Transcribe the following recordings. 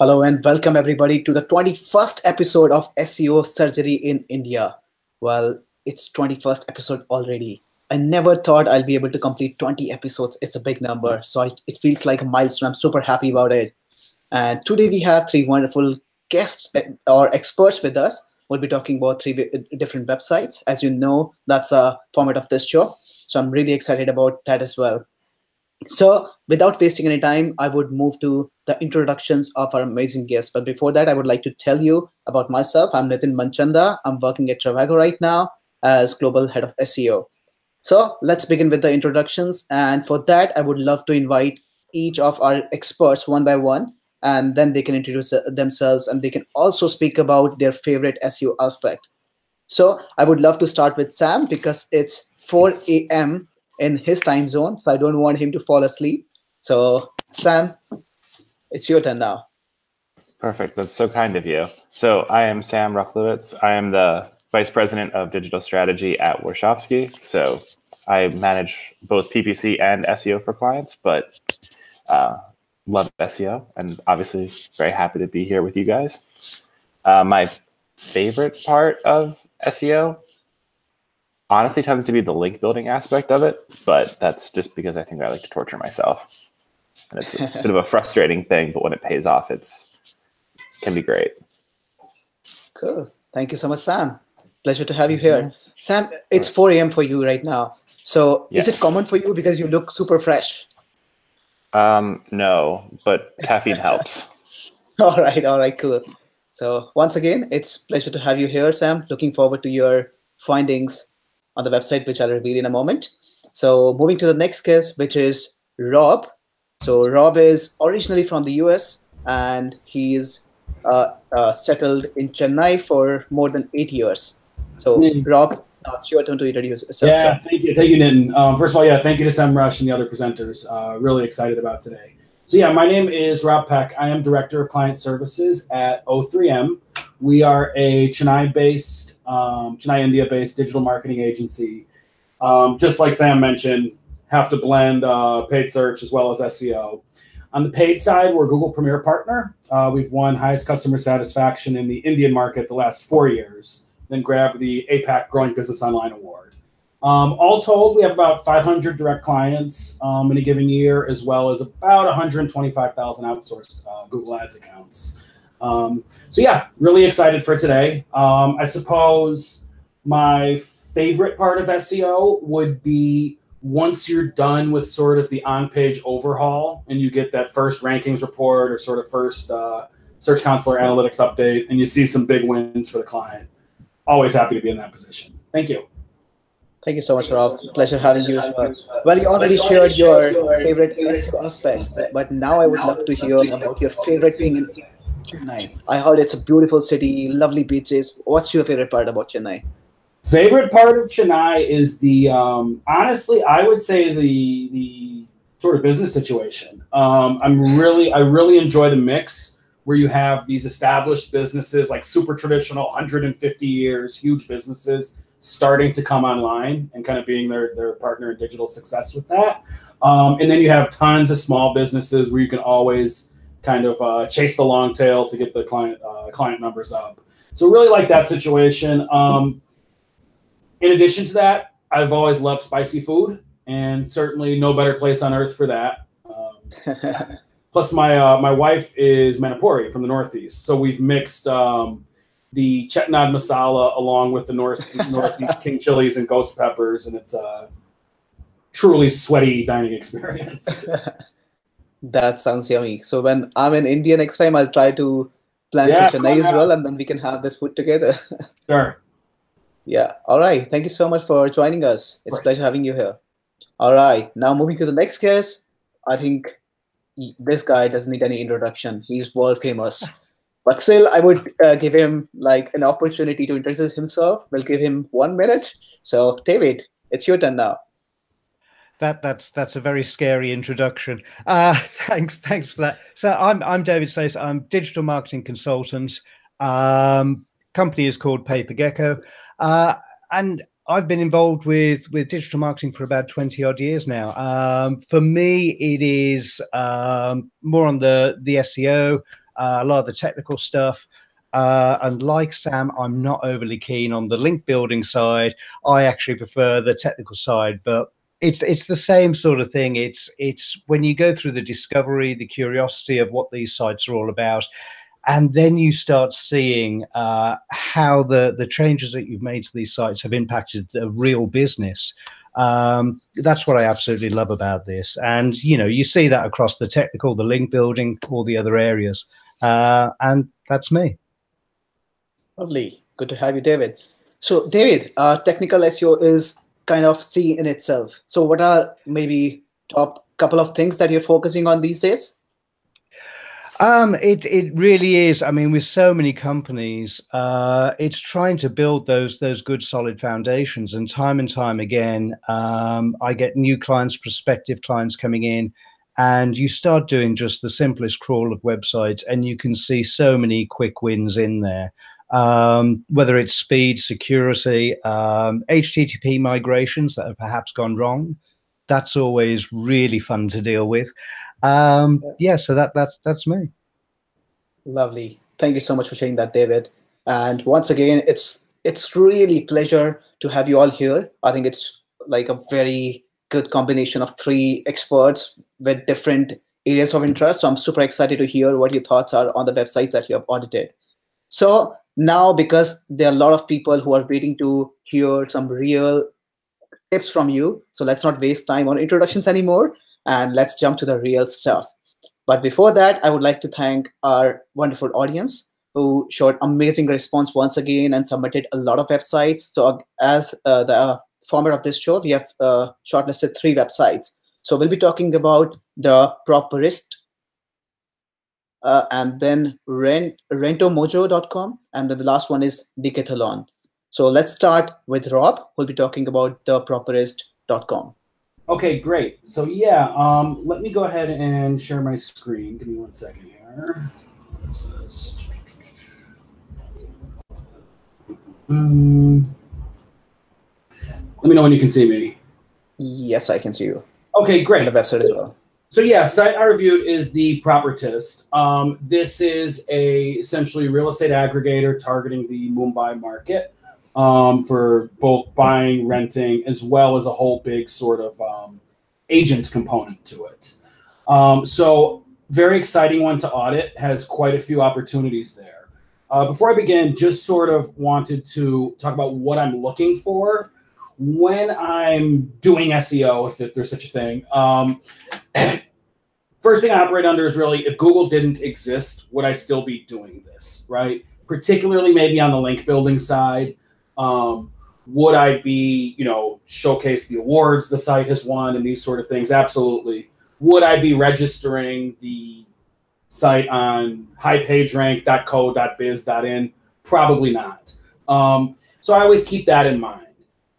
Hello and welcome everybody to the 21st episode of SEO Surgery in India. Well, it's 21st episode already. I never thought I'll be able to complete 20 episodes. It's a big number, so it feels like a milestone. I'm super happy about it. And today we have three wonderful guests or experts with us. We'll be talking about three different websites. As you know, that's the format of this show. So I'm really excited about that as well. So without wasting any time, I would move to the introductions of our amazing guests. But before that, I would like to tell you about myself. I'm Nitin Manchanda. I'm working at Travago right now as Global Head of SEO. So let's begin with the introductions. And for that, I would love to invite each of our experts one by one, and then they can introduce themselves and they can also speak about their favorite SEO aspect. So I would love to start with Sam because it's 4 a.m. in his time zone, so I don't want him to fall asleep. So Sam, it's your turn now. Perfect. That's so kind of you. So I am Sam Ruchlewicz. I am the Vice President of Digital Strategy at Warschawski. So I manage both PPC and SEO for clients, but love SEO and obviously very happy to be here with you guys. My favorite part of SEO honestly tends to be the link building aspect of it, but that's just because I think I like to torture myself. And it's a bit of a frustrating thing, but when it pays off, it can be great. Cool. Thank you so much, Sam. Pleasure to have you here. Sam, it's 4 a.m. for you right now. So Yes. Is it common for you because you look super fresh? No, but caffeine helps. All right, cool. So once again, it's a pleasure to have you here, Sam. Looking forward to your findings on the website, which I'll reveal in a moment. So moving to the next guest, which is Rob. So Rob is originally from the US and he's settled in Chennai for more than 8 years. So Rob, now it's your turn to introduce yourself. Yeah, thank you, Nitin. First of all, thank you to Semrush and the other presenters. Really excited about today. So my name is Rob Peck. I am Director of Client Services at O3M. We are a Chennai, India-based digital marketing agency. Just like Sam mentioned, have to blend paid search as well as SEO. On the paid side, we're a Google Premier Partner. We've won highest customer satisfaction in the Indian market the last 4 years, then grabbed the APAC Growing Business Online Award. All told, we have about 500 direct clients in a given year, as well as about 125,000 outsourced Google Ads accounts. Really excited for today. I suppose my favorite part of SEO would be once you're done with sort of the on-page overhaul and you get that first rankings report or sort of first Search Console or analytics update and you see some big wins for the client. Always happy to be in that position. Thank you. Thank you so much, Rob. Pleasure having you as well. Well, you already shared your favorite SEO aspects, but now I would love to hear about your favorite thing in Chennai. I heard it's a beautiful city, lovely beaches. What's your favorite part about Chennai? Favorite part of Chennai is the, honestly, I would say the sort of business situation. I really enjoy the mix where you have these established businesses like super traditional, 150 years, huge businesses starting to come online and kind of being their partner in digital success with that. And then you have tons of small businesses where you can always kind of chase the long tail to get the client numbers up. So really like that situation. In addition to that, I've always loved spicy food, and certainly no better place on earth for that. Plus, my wife is Manipuri from the Northeast, so we've mixed the chettinad masala along with the Northeast king chilies and ghost peppers, and it's a truly sweaty dining experience. That sounds yummy. So when I'm in India next time, I'll try to plan for Chennai as well, and then we can have this food together. Sure. Yeah. All right. Thank you so much for joining us. It's a pleasure having you here. All right. Now moving to the next guest. I think this guy doesn't need any introduction. He's world famous. But still, I would give him like an opportunity to introduce himself. We'll give him 1 minute. So David, it's your turn now. That's a very scary introduction. Thanks for that. So I'm David Sayce. I'm digital marketing consultant. Company is called Paper, and I've been involved with digital marketing for about 20 odd years now. For me, it is more on the SEO. a lot of the technical stuff. And like Sam, I'm not overly keen on the link building side. I actually prefer the technical side, but it's the same sort of thing. It's when you go through the discovery, the curiosity of what these sites are all about, and then you start seeing how the changes that you've made to these sites have impacted the real business. That's what I absolutely love about this. And, you know, you see that across the technical, the link building, all the other areas. And that's me. Lovely. Good to have you, David. So, David, technical SEO is kind of C in itself. So what are maybe top couple of things that you're focusing on these days? It really is. I mean, with so many companies, it's trying to build those good solid foundations. And time again, I get new clients, prospective clients coming in, and you start doing just the simplest crawl of websites, and you can see so many quick wins in there. Whether it's speed, security, HTTP migrations that have perhaps gone wrong, that's always really fun to deal with. Yeah, so that's me. Lovely. Thank you so much for sharing that, David. And once again, it's really pleasure to have you all here. I think it's like a very good combination of three experts with different areas of interest. So I'm super excited to hear what your thoughts are on the websites that you have audited. So now, because there are a lot of people who are waiting to hear some real tips from you, so let's not waste time on introductions anymore, and let's jump to the real stuff. But before that, I would like to thank our wonderful audience who showed amazing response once again and submitted a lot of websites. So as the format of this show, we have shortlisted 3 websites. So we'll be talking about the Properist, and then rentomojo.com, and then the last one is Decathlon. So let's start with Rob, who'll be talking about the Properist.com. Okay, great. So yeah, let me go ahead and share my screen. Give me 1 second here. Let me know when you can see me. Yes, I can see you. Okay, great. And the website as well. So yeah, site I reviewed is the Propertist. This is a essentially real estate aggregator targeting the Mumbai market for both buying, renting, as well as a whole big sort of agent component to it. So very exciting one to audit, has quite a few opportunities there. Before I begin, just sort of wanted to talk about what I'm looking for when I'm doing SEO, if there's such a thing. First thing I operate under is really, if Google didn't exist, would I still be doing this, right? Particularly maybe on the link building side. Would I be, showcase the awards the site has won and these sort of things? Absolutely. Would I be registering the site on highpagerank.co.biz.in? Probably not. So I always keep that in mind.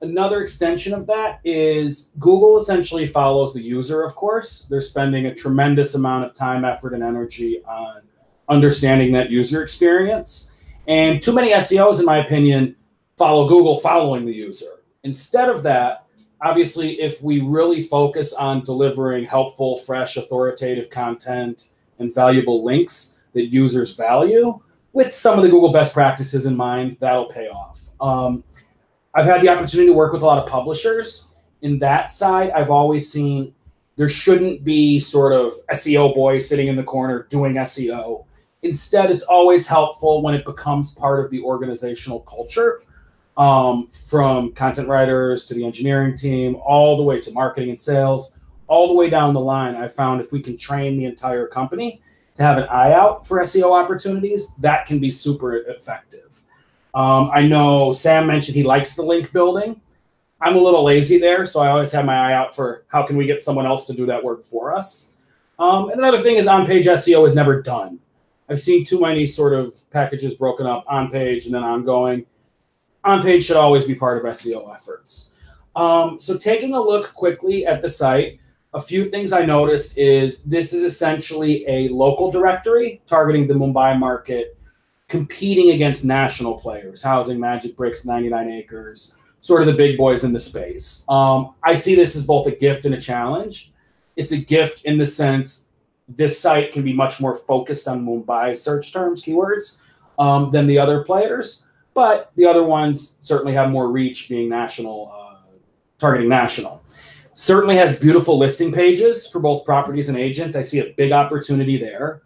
Another extension of that is Google essentially follows the user, of course. They're spending a tremendous amount of time, effort, and energy on understanding that user experience. And too many SEOs, in my opinion, follow Google following the user. Instead of that, obviously, if we really focus on delivering helpful, fresh, authoritative content and valuable links that users value, with some of the Google best practices in mind, that'll pay off. I've had the opportunity to work with a lot of publishers. In that side, I've always seen there shouldn't be sort of SEO boy sitting in the corner doing SEO. Instead, it's always helpful when it becomes part of the organizational culture, from content writers to the engineering team, all the way to marketing and sales, all the way down the line. I found if we can train the entire company to have an eye out for SEO opportunities, that can be super effective. I know Sam mentioned he likes the link building. I'm a little lazy there, so I always have my eye out for how can we get someone else to do that work for us. And another thing is on-page SEO is never done. I've seen too many sort of packages broken up on-page and then ongoing. On-page should always be part of SEO efforts. So taking a look quickly at the site, a few things I noticed is this is essentially a local directory targeting the Mumbai market, competing against national players, Housing, Magic Bricks, 99 Acres, sort of the big boys in the space. I see this as both a gift and a challenge. It's a gift in the sense this site can be much more focused on Mumbai search terms, keywords, than the other players. But the other ones certainly have more reach, being national, targeting national. Certainly has beautiful listing pages for both properties and agents. I see a big opportunity there.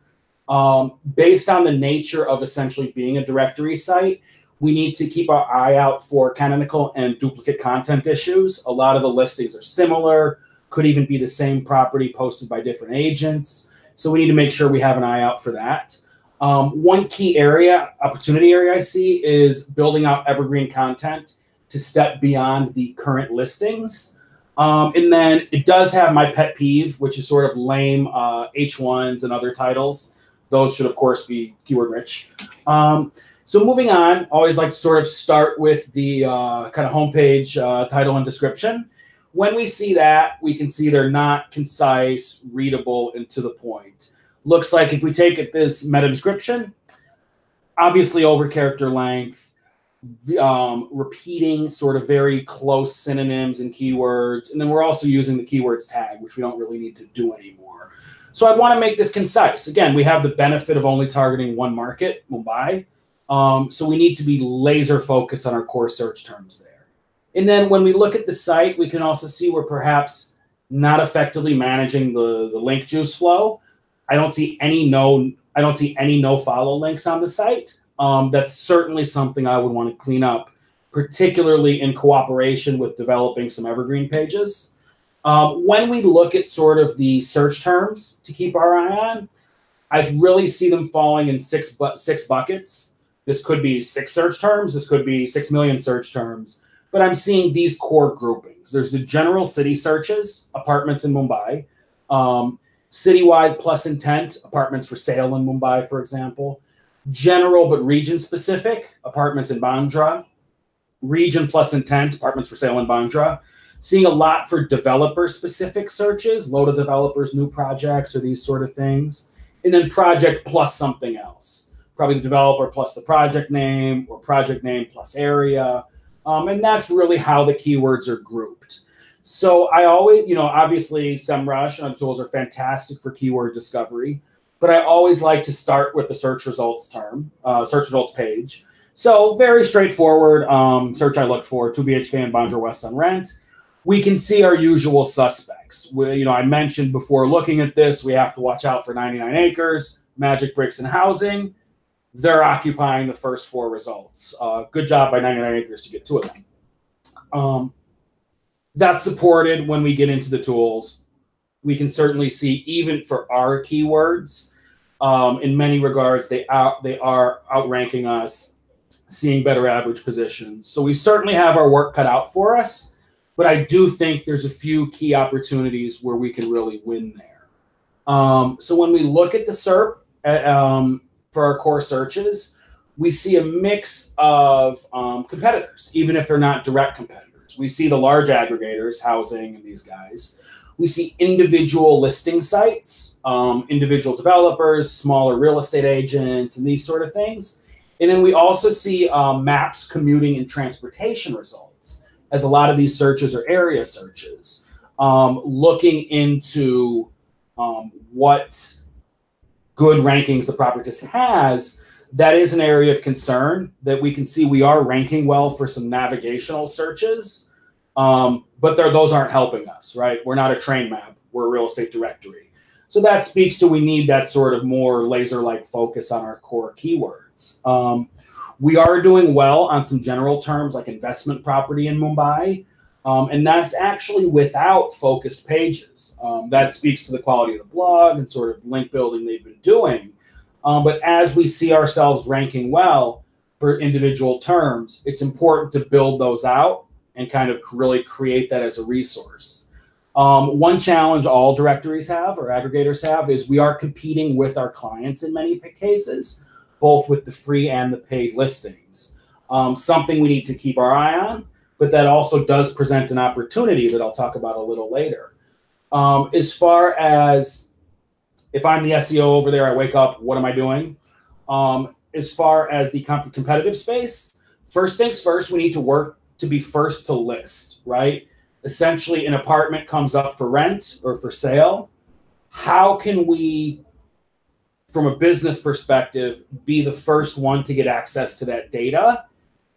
Based on the nature of essentially being a directory site, we need to keep our eye out for canonical and duplicate content issues. A lot of the listings are similar, could even be the same property posted by different agents. So we need to make sure we have an eye out for that. One key opportunity area I see is building out evergreen content to step beyond the current listings. And then it does have my pet peeve, which is sort of lame H1s and other titles. Those should, of course, be keyword rich. So moving on, always like to sort of start with the kind of homepage title and description. When we see that, we can see they're not concise, readable, and to the point. Looks like if we take it this meta description, obviously over character length, repeating sort of very close synonyms and keywords. And then we're also using the keywords tag, which we don't really need to do anymore. So I want to make this concise. Again, we have the benefit of only targeting one market, Mumbai. So we need to be laser focused on our core search terms there. And then when we look at the site, we can also see we're perhaps not effectively managing the link juice flow. I don't see any no follow links on the site. That's certainly something I would want to clean up, particularly in cooperation with developing some evergreen pages. When we look at sort of the search terms to keep our eye on, I really see them falling in six buckets. This could be 6 search terms. This could be 6 million search terms. But I'm seeing these core groupings. There's the general city searches, apartments in Mumbai, citywide plus intent, apartments for sale in Mumbai, for example, general but region specific, apartments in Bandra, region plus intent, apartments for sale in Bandra. Seeing a lot for developer specific searches, load of developers, new projects, or these sort of things. And then project plus something else, probably the developer plus the project name, or project name plus area. And that's really how the keywords are grouped. So I always, obviously Semrush and other tools are fantastic for keyword discovery, but I always like to start with the search results page. So very straightforward search I look for, 2 BHK in Bandra West on rent. We can see our usual suspects. I mentioned before looking at this, we have to watch out for 99 acres, magic bricks and housing. They're occupying the first 4 results. Good job by 99 acres to get 2 of them. That's supported when we get into the tools. We can certainly see, even for our keywords, in many regards, they are outranking us, seeing better average positions. So we certainly have our work cut out for us, but I do think there's a few key opportunities where we can really win there. So when we look at the SERP, for our core searches, we see a mix of competitors, even if they're not direct competitors. We see the large aggregators, housing, and these guys. We see individual listing sites, individual developers, smaller real estate agents, and these sort of things. And then we also see maps, commuting, and transportation results, as a lot of these searches are area searches, looking into what good rankings the property just has. That is an area of concern that we can see we are ranking well for some navigational searches, but those aren't helping us, right? We're not a train map, we're a real estate directory. So that speaks to we need that sort of more laser-like focus on our core keywords. We are doing well on some general terms like investment property in Mumbai, and that's actually without focused pages. That speaks to the quality of the blog and sort of link building they've been doing. But as we see ourselves ranking well for individual terms, it's important to build those out and kind of really create that as a resource. One challenge all directories have or aggregators have is we are competing with our clients in many cases, both with the free and the paid listings. Something we need to keep our eye on, but that also does present an opportunity that I'll talk about a little later. As far as if I'm the SEO over there, I wake up, what am I doing? As far as the competitive space, first things first, we need to work to be first to list, right? Essentially, an apartment comes up for rent or for sale. how can we, from a business perspective, be the first one to get access to that data?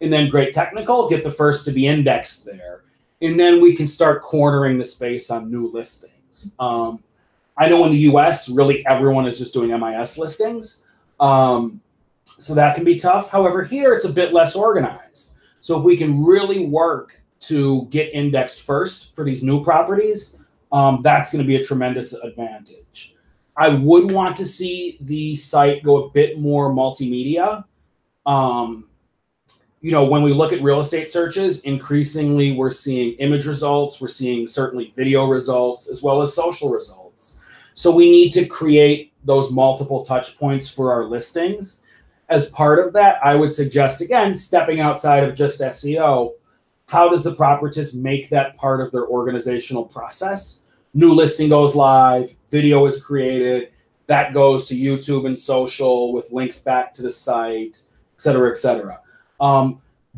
And then great technical, get the first to be indexed there. And then we can start cornering the space on new listings. I know in the US, really everyone is just doing MIS listings. So that can be tough. However, here it's a bit less organized. So if we can really work to get indexed first for these new properties, that's going to be a tremendous advantage. I would want to see the site go a bit more multimedia. You know, when we look at real estate searches, increasingly we're seeing image results, we're seeing certainly video results, as well as social results. So we need to create those multiple touch points for our listings. As part of that, I would suggest, again, stepping outside of just SEO, how does the propertist make that part of their organizational process? New listing goes live, video is created, that goes to YouTube and social with links back to the site, et cetera, et cetera.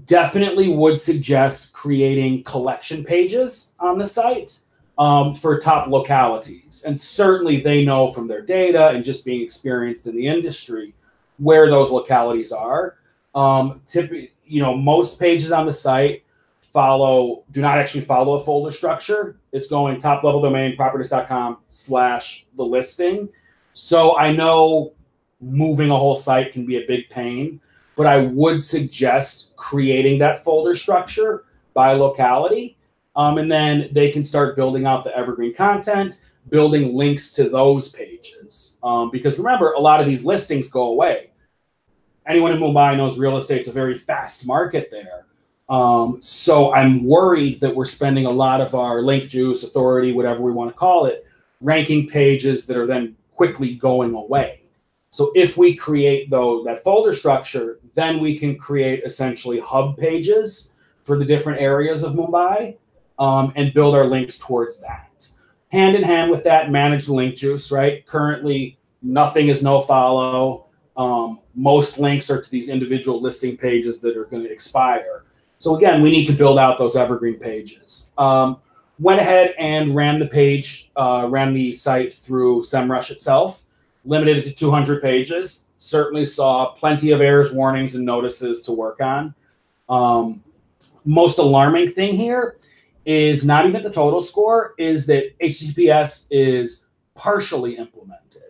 Definitely would suggest creating collection pages on the site for top localities. And certainly they know from their data and just being experienced in the industry where those localities are. Typically, you know, most pages on the site do not actually follow a folder structure. It's going top level domain, properties.com/the listing. So I know moving a whole site can be a big pain, but I would suggest creating that folder structure by locality. And then they can start building out the evergreen content, building links to those pages. Because remember, a lot of these listings go away. Anyone in Mumbai knows real estate's a very fast market there. So I'm worried that we're spending a lot of our link juice, authority, whatever we want to call it, ranking pages that are then quickly going away. So if we create, though, that folder structure, then we can create essentially hub pages for the different areas of Mumbai and build our links towards that. Hand in hand with that, manage the link juice, right? Currently, nothing is no follow. Most links are to these individual listing pages that are going to expire. So again, we need to build out those evergreen pages. Went ahead and ran the site through Semrush itself, limited it to 200 pages. Certainly saw plenty of errors, warnings, and notices to work on. Most alarming thing here is not even the total score, is that HTTPS is partially implemented.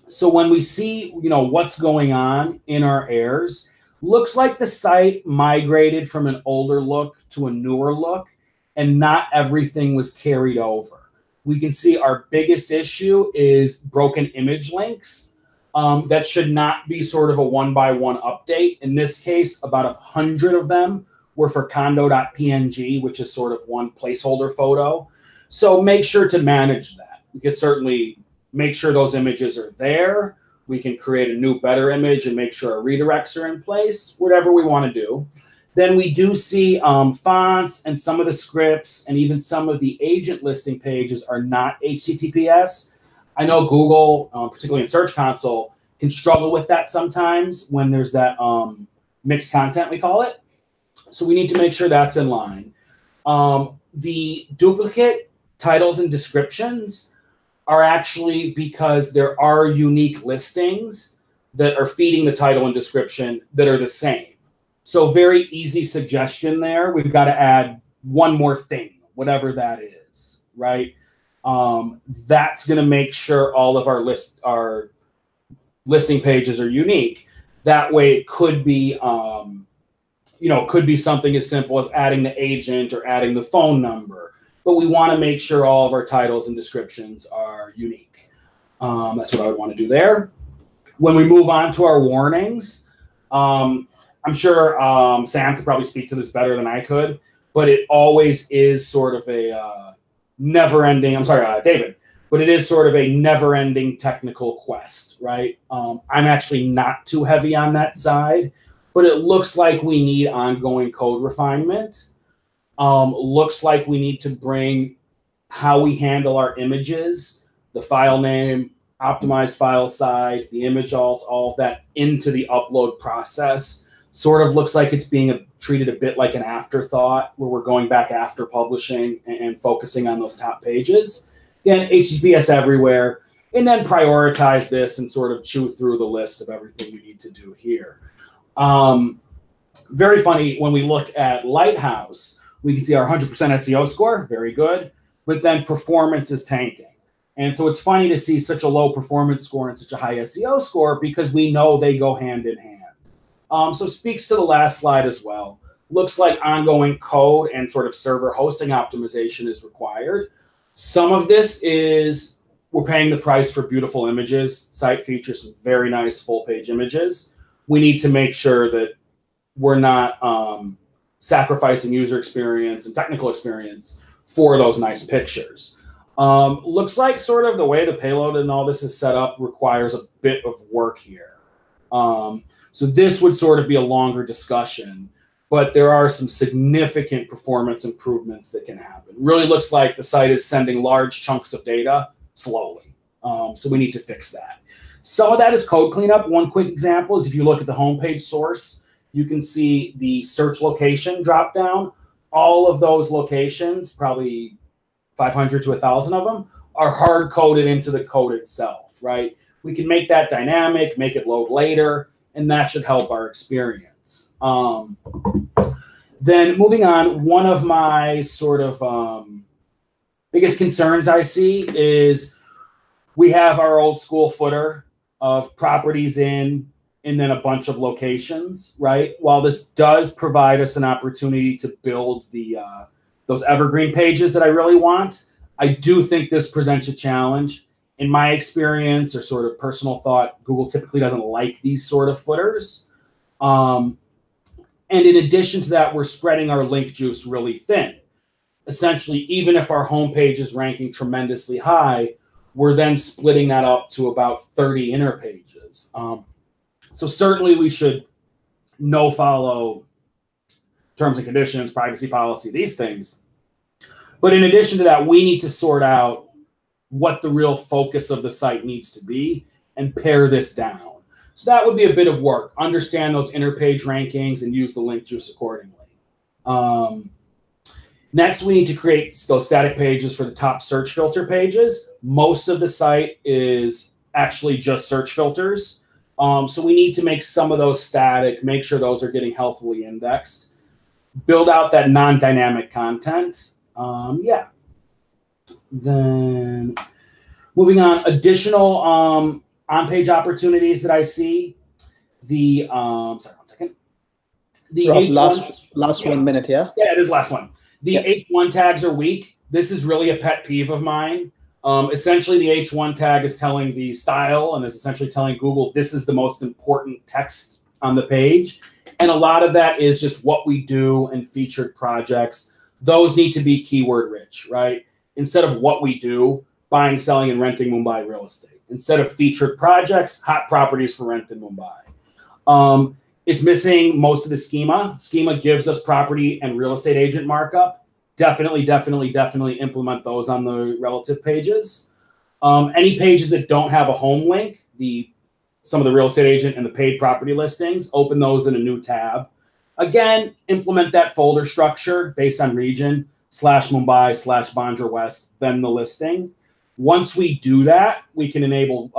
So when we see, you know, what's going on in our errors, looks like the site migrated from an older look to a newer look, and not everything was carried over. We can see our biggest issue is broken image links. That should not be sort of a one-by-one update. In this case, about 100 of them were for condo.png, which is sort of one placeholder photo. So make sure to manage that. We could certainly make sure those images are there. We can create a new, better image and make sure our redirects are in place, whatever we want to do. Then we do see fonts and some of the scripts and even some of the agent listing pages are not HTTPS. I know Google, particularly in Search Console, can struggle with that sometimes when there's that mixed content, we call it. So we need to make sure that's in line. The duplicate titles and descriptions are actually because there are unique listings that are feeding the title and description that are the same. So very easy suggestion there. We've got to add one more thing, whatever that is, right? That's going to make sure all of our listing pages are unique. That way it could be, you know, could be something as simple as adding the agent or adding the phone number. But we want to make sure all of our titles and descriptions are unique. That's what I would want to do there. When we move on to our warnings, I'm sure Sam could probably speak to this better than I could, but it always is sort of a never-ending, I'm sorry, David, but it is sort of a never-ending technical quest, right? I'm actually not too heavy on that side, but it looks like we need ongoing code refinement. Looks like we need to bring how we handle our images, the file name, optimized file side, the image alt, all of that into the upload process. Sort of looks like it's being treated a bit like an afterthought where we're going back after publishing and focusing on those top pages. Again, HTTPS everywhere, and then prioritize this and sort of chew through the list of everything you need to do here. Very funny, when we look at Lighthouse, we can see our 100% SEO score, very good, but then performance is tanking. And so it's funny to see such a low performance score and such a high SEO score because we know they go hand in hand. So speaks to the last slide as well. Looks like ongoing code and sort of server hosting optimization is required. Some of this is we're paying the price for beautiful images. Site features some very nice full page images. We need to make sure that we're not sacrificing user experience and technical experience for those nice pictures. Looks like sort of the way the payload and all this is set up requires a bit of work here. So this would sort of be a longer discussion, but there are some significant performance improvements that can happen. Really looks like the site is sending large chunks of data slowly. So we need to fix that. Some of that is code cleanup. One quick example is if you look at the homepage source, you can see the search location drop down. All of those locations, probably 500 to 1,000 of them, are hard coded into the code itself, right? We can make that dynamic, make it load later, and that should help our experience. Then moving on, one of my sort of biggest concerns I see is we have our old school footer of properties in, and then a bunch of locations, right? While this does provide us an opportunity to build the those evergreen pages that I really want, I do think this presents a challenge. In my experience or sort of personal thought, Google typically doesn't like these sort of footers. And in addition to that, we're spreading our link juice really thin. Essentially, even if our homepage is ranking tremendously high, we're then splitting that up to about 30 inner pages. So certainly we should follow terms and conditions, privacy policy, these things. But in addition to that, we need to sort out what the real focus of the site needs to be and pare this down. So that would be a bit of work. Understand those inner page rankings and use the link juice accordingly. Next, we need to create those static pages for the top search filter pages. Most of the site is actually just search filters. So we need to make some of those static, make sure those are getting healthily indexed. Build out that non-dynamic content. Yeah. Then moving on, additional on-page opportunities that I see. The sorry, 1 second. The Rob, H1, last 1 minute, yeah? Yeah, it is last one. The H1 tags are weak. This is really a pet peeve of mine. Essentially, the H1 tag is telling the style and is essentially telling Google this is the most important text on the page. And a lot of that is just what we do and featured projects. Those need to be keyword rich, right? Instead of what we do, buying, selling, and renting Mumbai real estate. Instead of featured projects, hot properties for rent in Mumbai. It's missing most of the schema. Schema gives us property and real estate agent markup. Definitely implement those on the relative pages. Any pages that don't have a home link, some of the real estate agent and the paid property listings, open those in a new tab. Again, implement that folder structure based on region, /Mumbai/Bandra West, then the listing. Once we do that, we can enable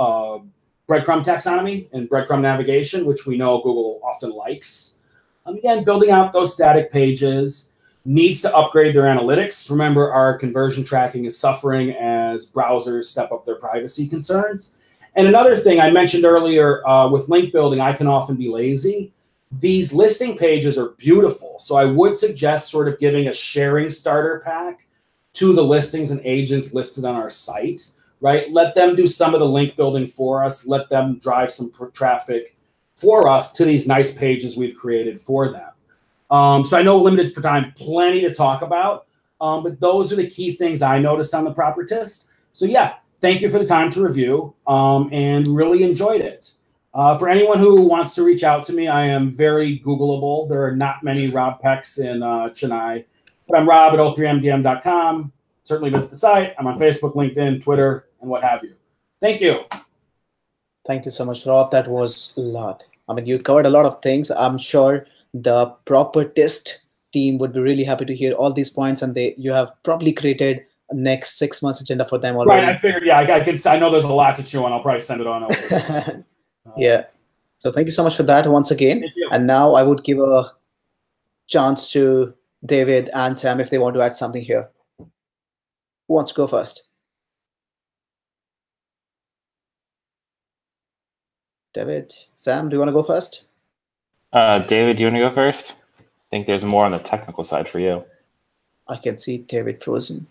breadcrumb taxonomy and breadcrumb navigation, which we know Google often likes. Again, building out those static pages. Needs to upgrade their analytics. Remember, our conversion tracking is suffering as browsers step up their privacy concerns. And another thing I mentioned earlier with link building, I can often be lazy. These listing pages are beautiful. So I would suggest sort of giving a sharing starter pack to the listings and agents listed on our site, right? Let them do some of the link building for us. Let them drive some traffic for us to these nice pages we've created for them. So I know we're limited for time, plenty to talk about, but those are the key things I noticed on the propertist. So yeah, thank you for the time to review and really enjoyed it. For anyone who wants to reach out to me, I am very Googleable. There are not many Rob Pecks in Chennai, but I'm Rob at o3mdm.com. Certainly visit the site. I'm on Facebook, LinkedIn, Twitter, and what have you. Thank you. Thank you so much, Rob. That was a lot. I mean, you covered a lot of things. I'm sure the propertist team would be really happy to hear all these points, and you have probably created next 6 months agenda for them Right. already. I figured. Yeah, I know there's a lot to chew on. I'll probably send it on over. Yeah. So thank you so much for that once again. Thank you. And now I would give a chance to David and Sam if they want to add something here. Who wants to go first? David, Sam, do you want to go first? David, do you want to go first? I think there's more on the technical side for you. I can see David frozen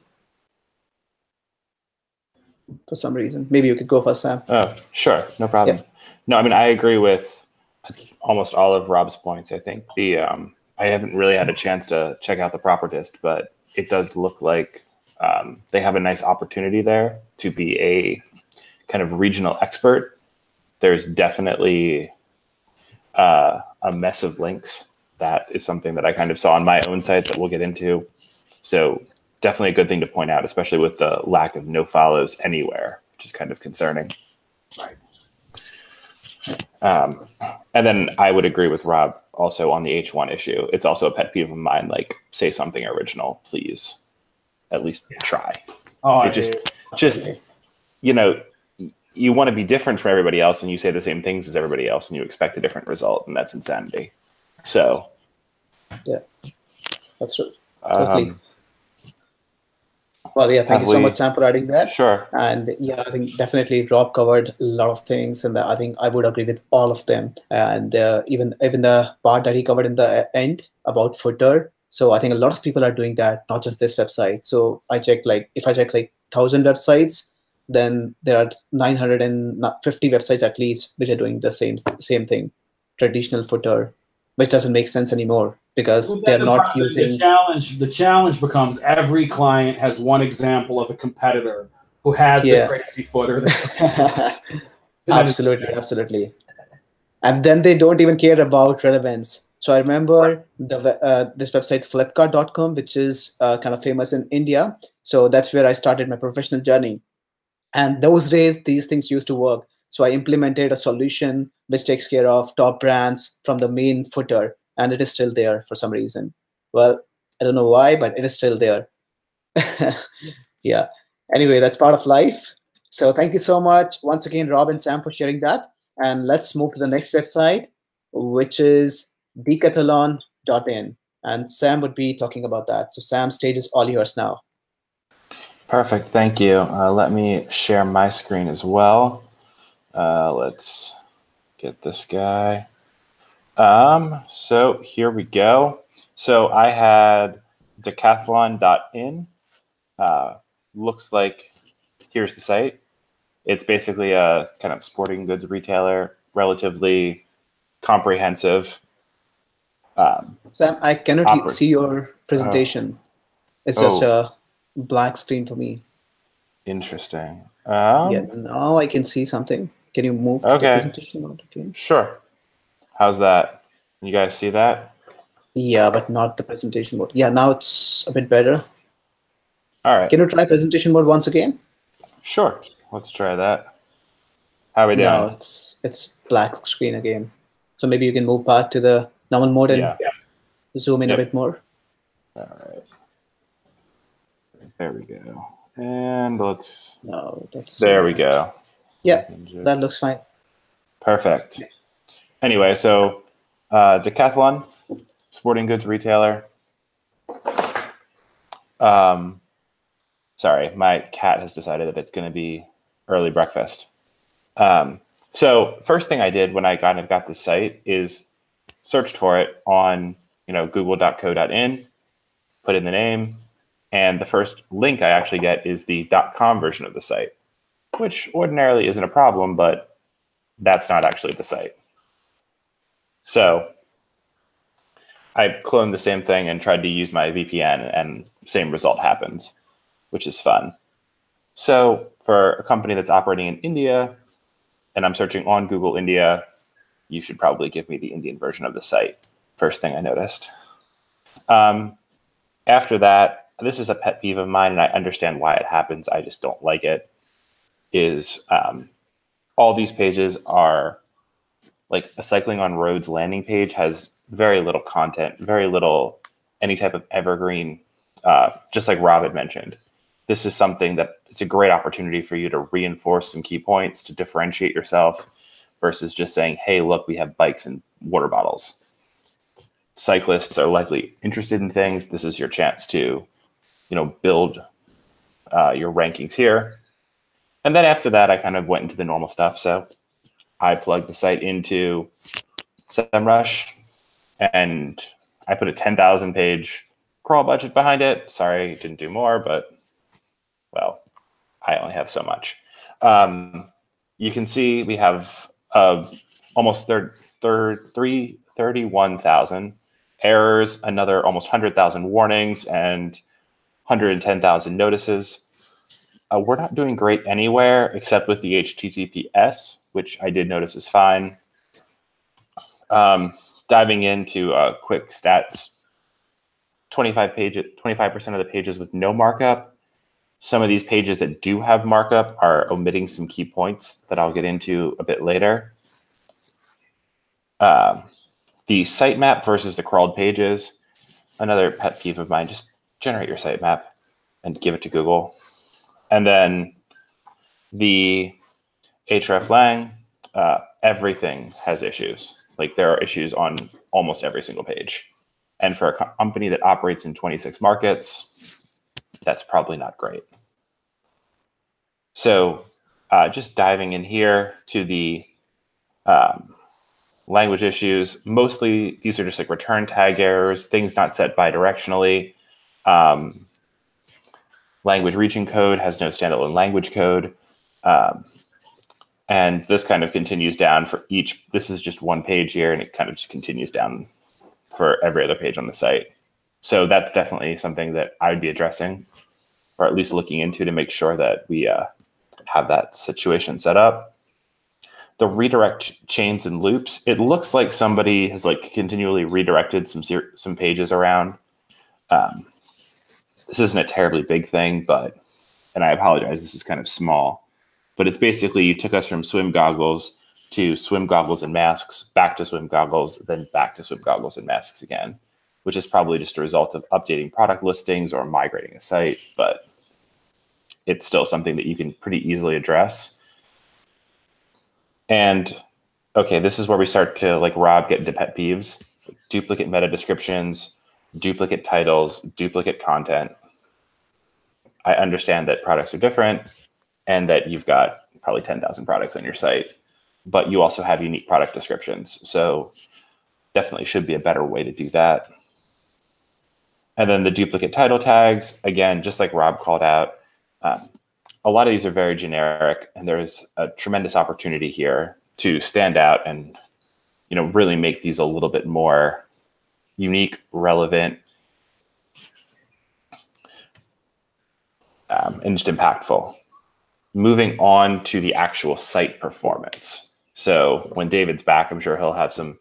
for some reason. Maybe you could go first, Sam. Oh, sure. No problem. Yeah. No, I mean, I agree with almost all of Rob's points. I think I haven't really had a chance to check out the propertist, but it does look like they have a nice opportunity there to be a kind of regional expert. There's definitely a mess of links. That is something that I kind of saw on my own site that we'll get into. So definitely a good thing to point out, especially with the lack of no follows anywhere, which is kind of concerning. Right. And then I would agree with Rob also on the H1 issue. It's also a pet peeve of mine, like say something original, please. At least try. Oh, it just, you know, you want to be different from everybody else and you say the same things as everybody else and you expect a different result, and that's insanity. So yeah, that's true. Totally. Well, yeah, thank you so much, Sam, for adding that. Sure. And yeah, I think definitely Rob covered a lot of things, and I think I would agree with all of them. And even the part that he covered in the end about footer. So I think a lot of people are doing that, not just this website. So I checked, like, if I check like 1,000 websites, then there are 950 websites at least which are doing the same thing, traditional footer, which doesn't make sense anymore because they're not using. The challenge becomes every client has one example of a competitor who has the crazy footer. Absolutely. And then they don't even care about relevance. So I remember this website Flipkart.com, which is kind of famous in India. So that's where I started my professional journey. And those days, these things used to work. So I implemented a solution which takes care of top brands from the main footer, and it is still there for some reason. Well, I don't know why, but it is still there. Yeah. Anyway, that's part of life. So thank you so much once again, Rob and Sam, for sharing that. And let's move to the next website, which is decathlon.in. And Sam would be talking about that. So Sam, stage is all yours now. Perfect. Thank you. Let me share my screen as well. Let's get this guy. So here we go. So I had decathlon.in. Looks like here's the site. It's basically a kind of sporting goods retailer, relatively comprehensive. Sam, I cannot see your presentation. It's just a black screen for me. Interesting. Yeah, now I can see something. Can you move to the presentation mode again? Sure. How's that? You guys see that? Yeah, but not the presentation mode. Yeah, now it's a bit better. All right. Can you try presentation mode once again? Sure. Let's try that. How are we doing? No, it's black screen again. So maybe you can move back to the normal mode and zoom in a bit more. All right. There we go. And let's. No, there we go. Yeah, that looks fine. Perfect. Anyway, so Decathlon, sporting goods retailer. Sorry, my cat has decided that it's going to be early breakfast. So first thing I did when I kind of got the site is searched for it on google.co.in, put in the name, and the first link I actually get is the .com version of the site, which ordinarily isn't a problem, but that's not actually the site. So I cloned the same thing and tried to use my VPN, and same result happens, which is fun. So for a company that's operating in India, and I'm searching on Google India, you should probably give me the Indian version of the site. First thing I noticed. After that, this is a pet peeve of mine, and I understand why it happens. I just don't like it. Is all these pages are like a cycling on roads landing page has very little content, very little any type of evergreen, just like Rob had mentioned. this is something that it's a great opportunity for you to reinforce some key points to differentiate yourself versus just saying, hey, look, we have bikes and water bottles. Cyclists are likely interested in things. This is your chance to, build your rankings here. And then after that, I kind of went into the normal stuff. So I plugged the site into Semrush and I put a 10,000 page crawl budget behind it. Sorry, didn't do more, but well, I only have so much. You can see we have almost 31,000 errors, another almost 100,000 warnings, and 110,000 notices. We're not doing great anywhere except with the HTTPS, which I did notice is fine. Diving into quick stats, 25% of the pages with no markup. Some of these pages that do have markup are omitting some key points that I'll get into a bit later. The sitemap versus the crawled pages, another pet peeve of mine, just generate your sitemap and give it to Google. And then the hreflang, everything has issues. Like there are issues on almost every single page. And for a company that operates in 26 markets, that's probably not great. So just diving in here to the language issues, mostly these are just like return tag errors, things not set bidirectionally. Language reaching code has no standalone language code. And this kind of continues down for each. This is just one page here, and it kind of just continues down for every other page on the site. So that's definitely something that I'd be addressing, or at least looking into to make sure that we have that situation set up. The redirect chains and loops, it looks like somebody has like continually redirected some pages around. This isn't a terribly big thing, and I apologize, this is kind of small, but it's basically you took us from swim goggles to swim goggles and masks, back to swim goggles, then back to swim goggles and masks again, which is probably just a result of updating product listings or migrating a site, but it's still something that you can pretty easily address. And okay, this is where we start to, like Rob, get into pet peeves: duplicate meta descriptions, duplicate titles, duplicate content. I understand that products are different and that you've got probably 10,000 products on your site, but you also have unique product descriptions. So definitely should be a better way to do that. And then the duplicate title tags, again, just like Rob called out, a lot of these are very generic, and there's a tremendous opportunity here to stand out and, really make these a little bit more unique, relevant, and just impactful. Moving on to the actual site performance. So when David's back, I'm sure he'll have some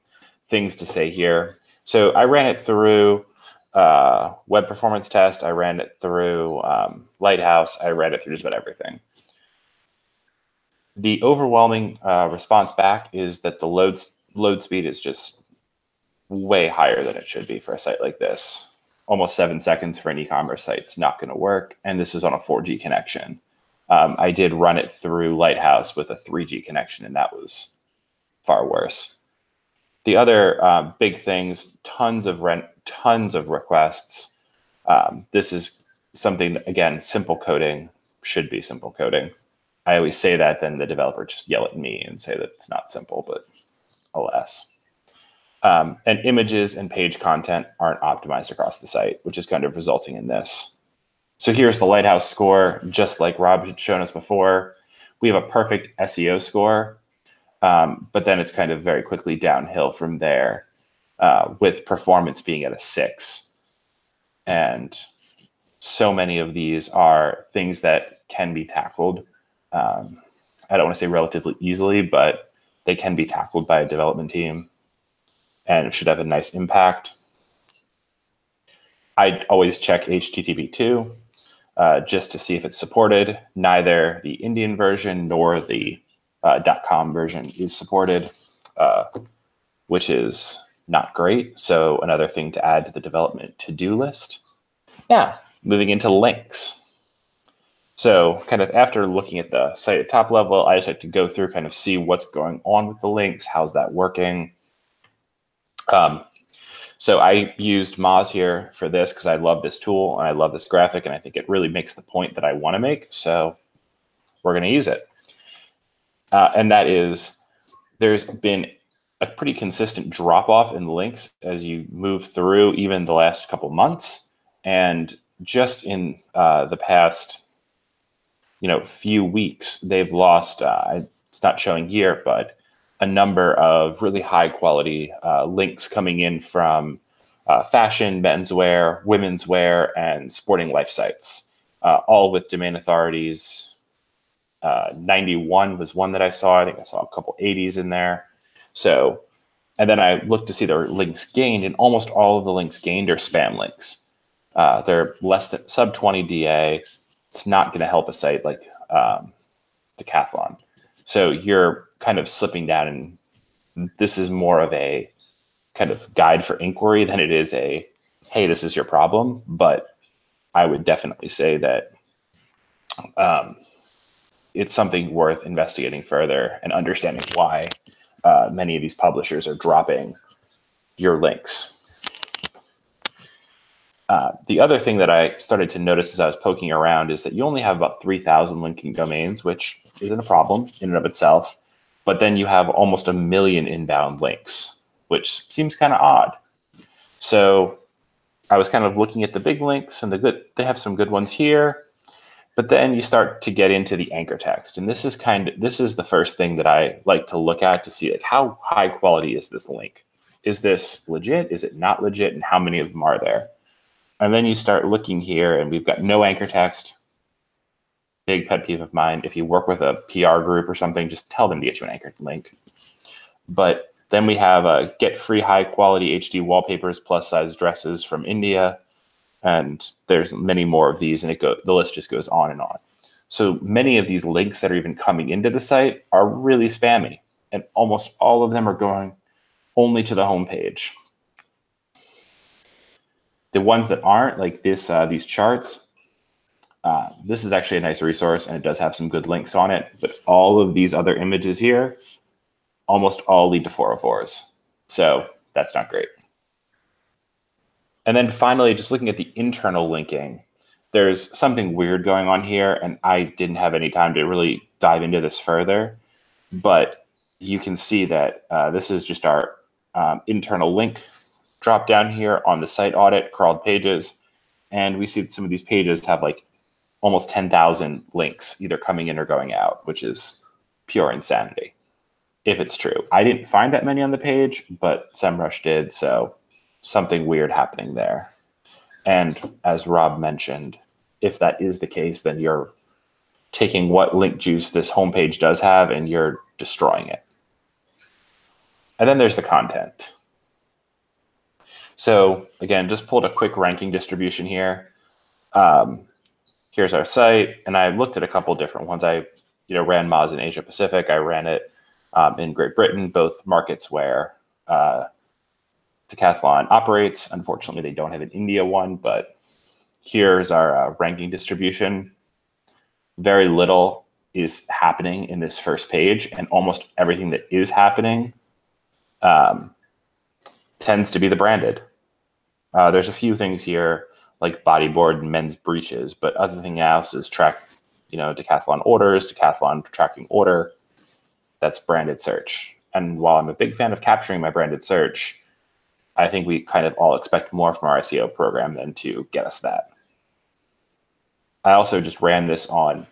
things to say here. So I ran it through web performance test. I ran it through Lighthouse. I ran it through just about everything. The overwhelming response back is that the load speed is just way higher than it should be for a site like this. Almost 7 seconds for an e-commerce site's not going to work. And this is on a 4G connection. I did run it through Lighthouse with a 3G connection, and that was far worse. The other big things, tons of requests. This is something that, again, simple coding should be simple coding. I always say that, then the developer just yell at me and say that it's not simple, but alas. And images and page content aren't optimized across the site, which is kind of resulting in this. So here's the Lighthouse score, just like Rob had shown us before. We have a perfect SEO score, but then it's kind of very quickly downhill from there, with performance being at a 6. And so many of these are things that can be tackled. I don't want to say relatively easily, but they can be tackled by a development team, and it should have a nice impact. I'd always check HTTP2 just to see if it's supported. Neither the Indian version nor the .com version is supported, which is not great. So another thing to add to the development to-do list. Now, moving into links. So kind of after looking at the site at top level, I just like to go through, kind of see what's going on with the links. How's that working? So I used Moz here for this because I love this tool and I love this graphic, and I think it really makes the point that I want to make. So we're going to use it. And that is, there's been a pretty consistent drop off in links as you move through even the last couple months. And just in the past, few weeks, they've lost, it's not showing here, but a number of really high quality links coming in from fashion, menswear, women's wear, and sporting life sites, all with domain authorities. 91 was one that I saw. I think I saw a couple 80s in there. So, and then I looked to see their links gained, and almost all of the links gained are spam links. They're less than sub 20 DA. It's not going to help a site like Decathlon. So you're kind of slipping down, and this is more of a kind of guide for inquiry than it is a, hey, this is your problem. But I would definitely say that it's something worth investigating further and understanding why many of these publishers are dropping your links. The other thing that I started to notice as I was poking around is that you only have about 3,000 linking domains, which isn't a problem in and of itself. But then you have almost 1 million inbound links, which seems kind of odd. So I was kind of looking at the big links, and they have some good ones here. But then you start to get into the anchor text. And this is the first thing that I like to look at to see, like, how high quality is this link? Is this legit? Is it not legit? And how many of them are there? And then you start looking here, and we've got no anchor text. Big pet peeve of mine. If you work with a PR group or something, just tell them to get you an anchored link. But then we have get free high quality HD wallpapers plus size dresses from India. And there's many more of these, and the list just goes on and on. So many of these links that are even coming into the site are really spammy, and almost all of them are going only to the homepage. The ones that aren't, like this, these charts, this is actually a nice resource, and it does have some good links on it. But all of these other images here, almost all lead to 404s. So that's not great. And then finally, just looking at the internal linking, there's something weird going on here, and I didn't have any time to really dive into this further. But you can see that this is just our internal link drop down here on the site audit, crawled pages. And we see that some of these pages have like almost 10,000 links either coming in or going out, which is pure insanity, if it's true. I didn't find that many on the page, but Semrush did, so something weird happening there. And as Rob mentioned, if that is the case, then you're taking what link juice this homepage does have and you're destroying it. And then there's the content. So again, just pulled a quick ranking distribution here. Here's our site, and I looked at a couple different ones. I ran Moz in Asia Pacific. I ran it in Great Britain, both markets where Decathlon operates. Unfortunately, they don't have an India one, but here's our ranking distribution. Very little is happening in this first page, and almost everything that is happening tends to be the branded. There's a few things here like bodyboard and men's breeches, but other thing else is track, Decathlon orders, Decathlon tracking order. That's branded search. And while I'm a big fan of capturing my branded search, I think we kind of all expect more from our SEO program than to get us that. I also just ran this on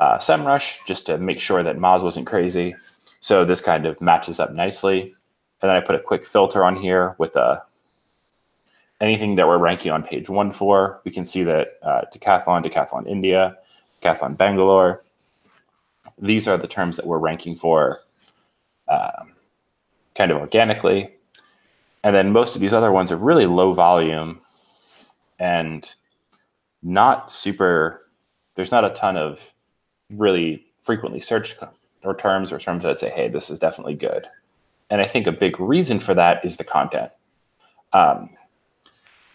Semrush just to make sure that Moz wasn't crazy. So this kind of matches up nicely. And then I put a quick filter on here with anything that we're ranking on page 1 for. We can see that Decathlon, Decathlon India, Decathlon Bangalore, these are the terms that we're ranking for kind of organically. And then most of these other ones are really low volume and not super, there's not a ton of really frequently searched terms that say, hey, this is definitely good. And I think a big reason for that is the content.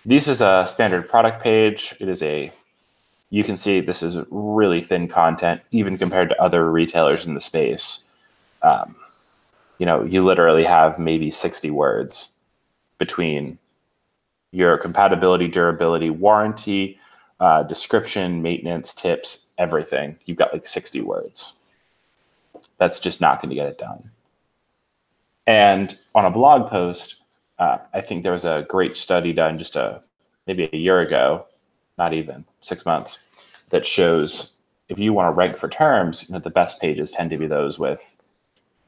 This is a standard product page. It is a you can see this is really thin content, even compared to other retailers in the space. You know, you literally have maybe 60 words between your compatibility, durability, warranty, description, maintenance, tips, everything. You've got like 60 words. That's just not going to get it done. And on a blog post, I think there was a great study done just maybe a year ago, not even 6 months, that shows if you want to rank for terms, you know, the best pages tend to be those with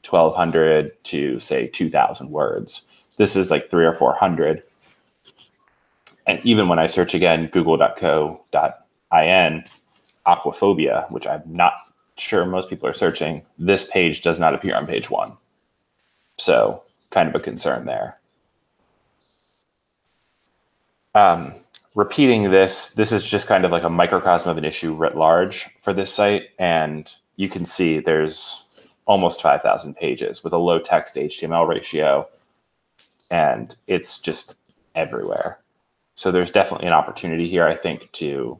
1,200 to say 2,000 words. This is like 300 or 400. And even when I search again, google.co.in, aquaphobia, which I'm not sure most people are searching, this page does not appear on page 1. So kind of a concern there. Repeating this is just kind of like a microcosm of an issue writ large for this site. And you can see there's almost 5,000 pages with a low text to HTML ratio. And it's just everywhere. So there's definitely an opportunity here, I think, to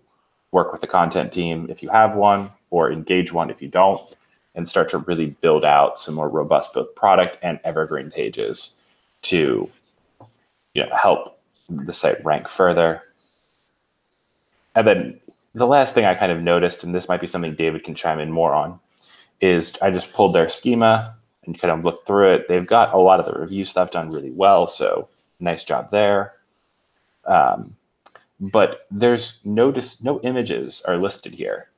work with the content team if you have one, or engage one if you don't, and start to really build out some more robust both product and evergreen pages to, you know, help the site rank further. And then the last thing I kind of noticed, and this might be something David can chime in more on, is I just pulled their schema and kind of looked through it. They've got a lot of the review stuff done really well, so nice job there. But there's no images are listed here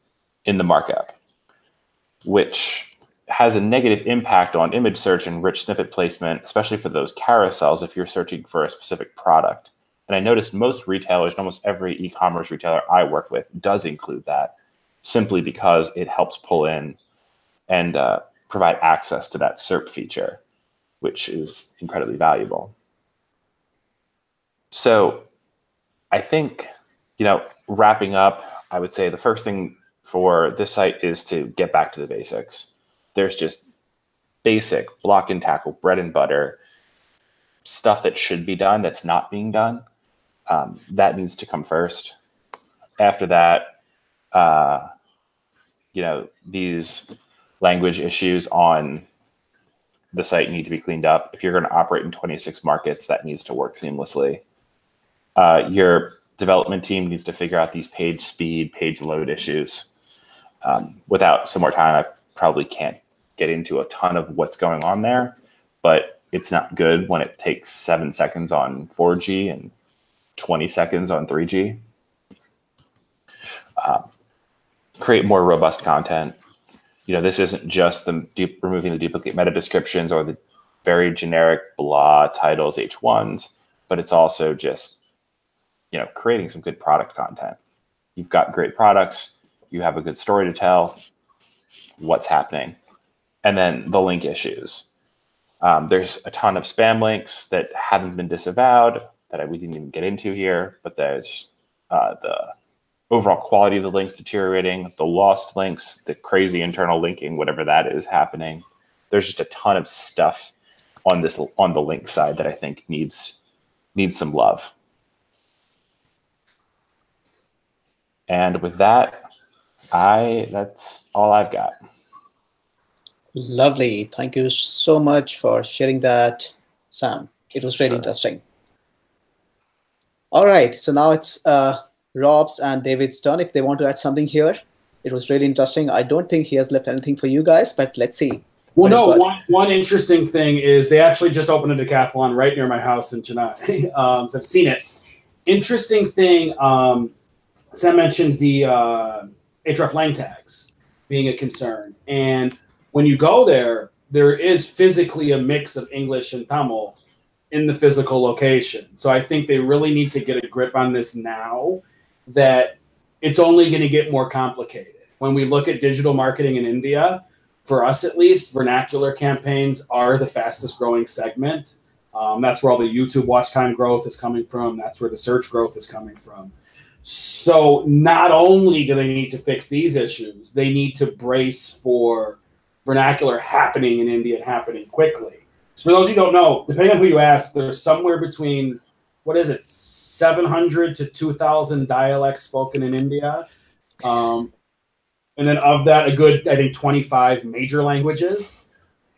in the markup, which has a negative impact on image search and rich snippet placement, especially for those carousels if you're searching for a specific product. And I noticed most retailers, almost every e-commerce retailer I work with does include that, simply because it helps pull in and provide access to that SERP feature, which is incredibly valuable. So I think, you know, wrapping up, I would say the first thing for this site is to get back to the basics. There's just basic block and tackle, bread and butter stuff that should be done that's not being done. That needs to come first. After that, you know, these language issues on the site need to be cleaned up. If you're going to operate in 26 markets, that needs to work seamlessly. Your development team needs to figure out these page speed, page load issues. Without some more time, I probably can't get into a ton of what's going on there, but it's not good when it takes 7 seconds on 4G and 20 seconds on 3G. Create more robust content. You know, this isn't just removing the duplicate meta descriptions or the very generic blah titles H1s, but it's also just, you know, creating some good product content. You've got great products, you have a good story to tell, what's happening. And then the link issues. There's a ton of spam links that haven't been disavowed that we didn't even get into here, but there's the overall quality of the links deteriorating, the lost links, the crazy internal linking, whatever that is happening. There's just a ton of stuff on the link side that I think needs some love. And with that, that's all I've got. Lovely. Thank you so much for sharing that, Sam. It was really interesting. All right. So now it's Rob's and David's turn if they want to add something here. It was really interesting. I don't think he has left anything for you guys, but let's see. Well, no, one interesting thing is they actually just opened a decathlon right near my house in Chennai. So I've seen it. Interesting thing, Sam mentioned the href lang tags being a concern. And when you go there, there is physically a mix of English and Tamil in the physical location. So I think they really need to get a grip on this now, that it's only going to get more complicated. When we look at digital marketing in India, for us at least, vernacular campaigns are the fastest growing segment. That's where all the YouTube watch time growth is coming from. That's where the search growth is coming from. So not only do they need to fix these issues, they need to brace for vernacular happening in India and happening quickly. So for those who don't know, depending on who you ask, there's somewhere between, 700 to 2,000 dialects spoken in India. And then of that, a good, I think, 25 major languages.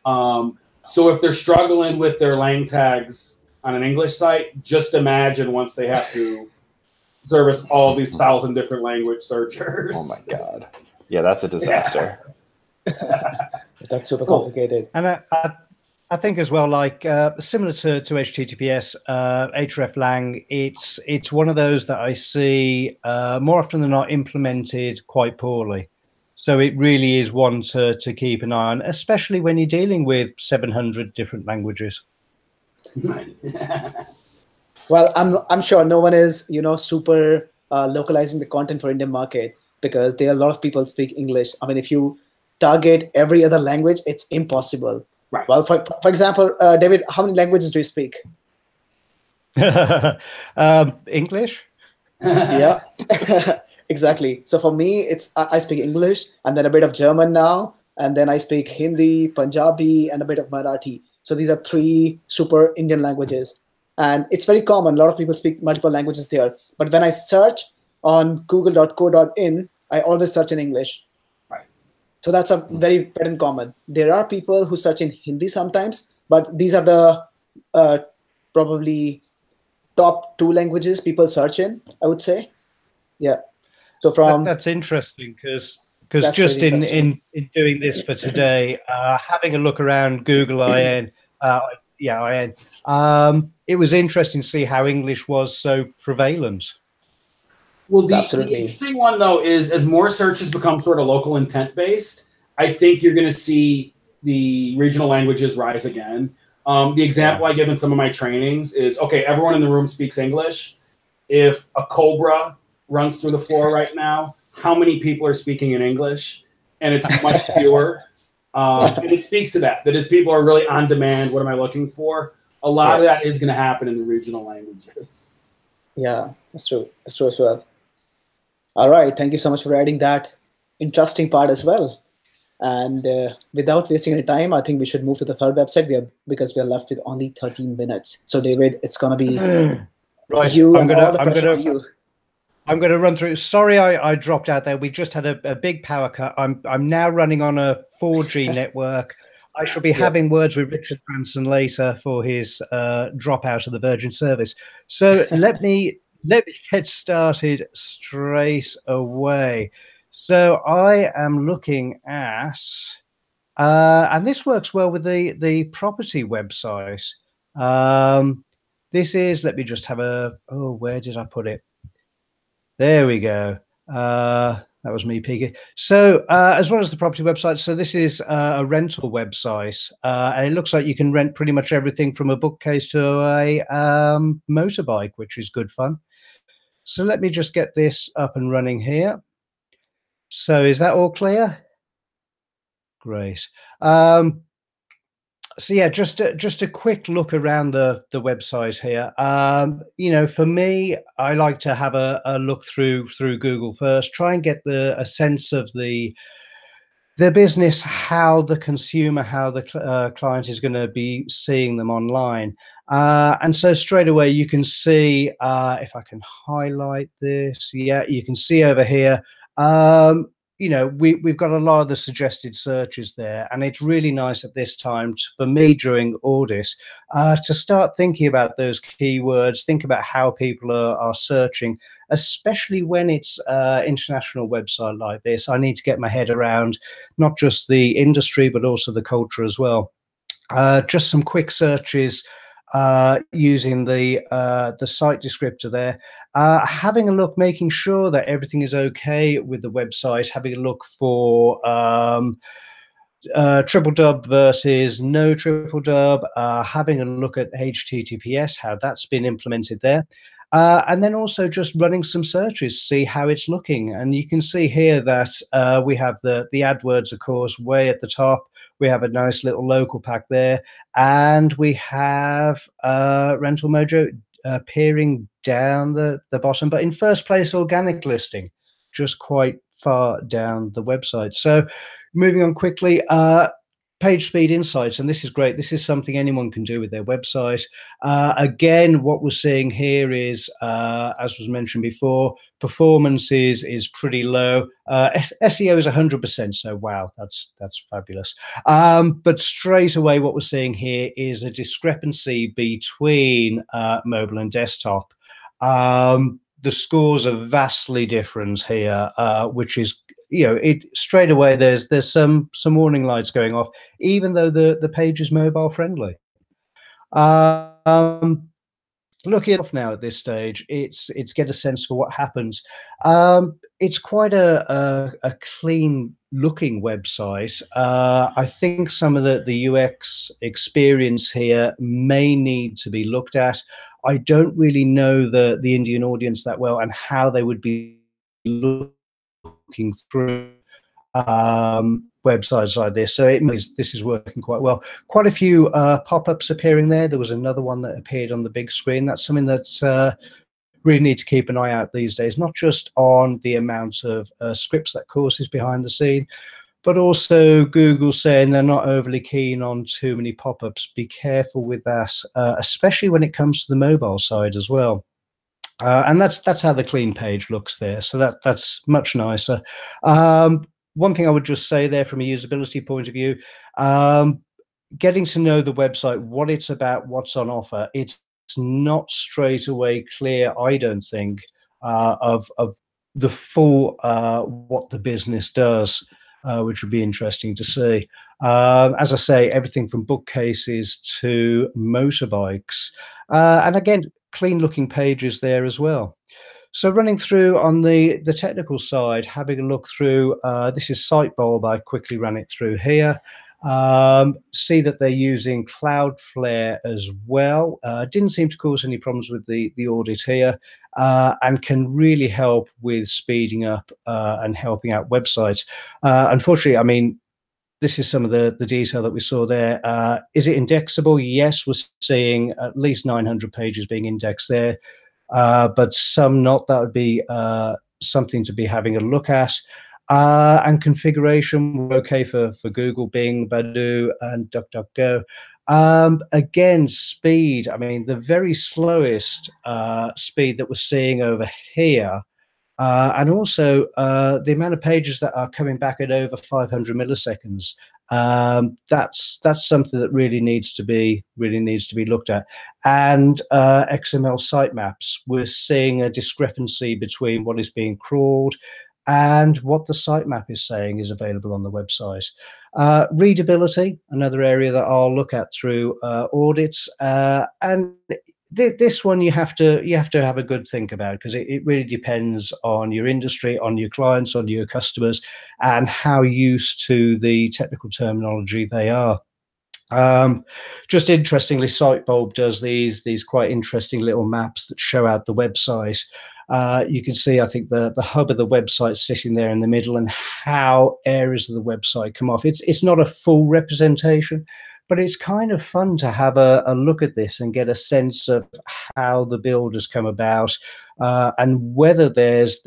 So if they're struggling with their lang tags on an English site, just imagine once they have to service all these 1,000 different language searchers. Oh my God. Yeah, that's a disaster. That's super complicated. And I think as well, like similar to HTTPS, hreflang, it's one of those that I see more often than not implemented quite poorly. So it really is one to keep an eye on, especially when you're dealing with 700 different languages. Well, I'm sure no one is super localizing the content for Indian market, because there are a lot of people speak English. I mean, if you target every other language, it's impossible. Right. Well, for example, David, how many languages do you speak? English. Yeah. Exactly. So for me, I speak English and then a bit of German now, and then I speak Hindi, Punjabi, and a bit of Marathi. So these are 3 super Indian languages, and it's very common. A lot of people speak multiple languages there. But when I search on google.co.in, I always search in English. Right. So that's a very common. There are people who search in Hindi sometimes, but these are the probably top 2 languages people search in, I would say. Yeah. So that's interesting, because just really in doing this for today, having a look around Google IN, it was interesting to see how English was so prevalent. Well, the interesting one, though, is as more searches become sort of local intent based, I think you're going to see the regional languages rise again. The example I give in some of my trainings is, okay, everyone in the room speaks English. If a cobra runs through the floor right now, how many people are speaking in English? And it's much fewer. And it speaks to that as people are really on demand. What am I looking for? A lot of that is going to happen in the regional languages. Yeah, that's true. That's true as well. All right. Thank you so much for adding that interesting part as well. And without wasting any time, I think we should move to the third website because we are left with only 13 minutes. So David, it's going to be right. you and all the pressure on you. I'm going to run through. Sorry, I dropped out there. We just had a big power cut. I'm now running on a 4G network. I shall be having words with Richard Branson later for his drop out of the Virgin service. So let me get started straight away. So I am looking at, and this works well with the property website. This is, let me just have where did I put it? There we go. That was me peeking. So as well as the property website, so this is a rental website. And it looks like you can rent pretty much everything from a bookcase to a motorbike, which is good fun. So let me just get this up and running here. So is that all clear? Great. So yeah, just a quick look around the website here. For me, I like to have a look through Google first, try and get a sense of the business, how the consumer, how the client is going to be seeing them online. And so straight away you can see, if I can highlight this, you can see over here, we've got a lot of the suggested searches there, and it's really nice at this time for me during audits to start thinking about those keywords, think about how people are searching, especially when it's international website like this. I need to get my head around not just the industry, but also the culture as well. Just some quick searches using the site descriptor there, having a look, making sure that everything is okay with the website, having a look for triple dub versus no triple dub, having a look at HTTPS, how that's been implemented there. And then also just running some searches, see how it's looking. And you can see here that we have the AdWords, of course, way at the top. We have a nice little local pack there. And we have Rental Mojo peering down the bottom. But in first place, organic listing, just quite far down the website. So moving on quickly, page speed insights, and this is great. This is something anyone can do with their website. Again, what we're seeing here is, as was mentioned before, performance is pretty low. SEO is 100%, so wow, that's fabulous. But straight away, what we're seeing here is a discrepancy between mobile and desktop. The scores are vastly different here, which is, it straight away there's some warning lights going off, even though the page is mobile friendly. Looking off now at this stage, it's get a sense for what happens. It's quite a clean looking website. I think some of the UX experience here may need to be looked at. I don't really know the Indian audience that well and how they would be looking through websites like this, so this is working quite well. Quite a few pop-ups appearing there. There was another one that appeared on the big screen. That's something that's really need to keep an eye out these days, not just on the amount of scripts that course is behind the scene, but also Google saying they're not overly keen on too many pop-ups. Be careful with that, especially when it comes to the mobile side as well. And that's how the clean page looks there, so that's much nicer. One thing I would just say there from a usability point of view, getting to know the website, what it's about, what's on offer. It's not straight away clear, I don't think, of the full what the business does, which would be interesting to see. As I say, everything from bookcases to motorbikes, and again, clean looking pages there as well. So running through on the technical side, having a look through, this is Sitebulb. I quickly ran it through here. See that they're using Cloudflare as well. Didn't seem to cause any problems with the audit here, and can really help with speeding up and helping out websites. Unfortunately, I mean, this is some of the detail that we saw there. Is it indexable? Yes, we're seeing at least 900 pages being indexed there. But some not. That would be something to be having a look at. And configuration, we're okay for Google, Bing, Baidu, and DuckDuckGo. Again, speed. I mean, the very slowest speed that we're seeing over here, and also the amount of pages that are coming back at over 500 milliseconds. That's something that really needs to be looked at. And XML sitemaps, we're seeing a discrepancy between what is being crawled and what the sitemap is saying is available on the website. Readability, another area that I'll look at through audits, and this one you have to have a good think about, because it really depends on your industry, on your clients, on your customers, and how used to the technical terminology they are. Just interestingly, Sitebulb does these quite interesting little maps that show out the website. You can see, I think, the hub of the website sitting there in the middle, and how areas of the website come off. It's not a full representation, but it's kind of fun to have a look at this and get a sense of how the build has come about, and whether there's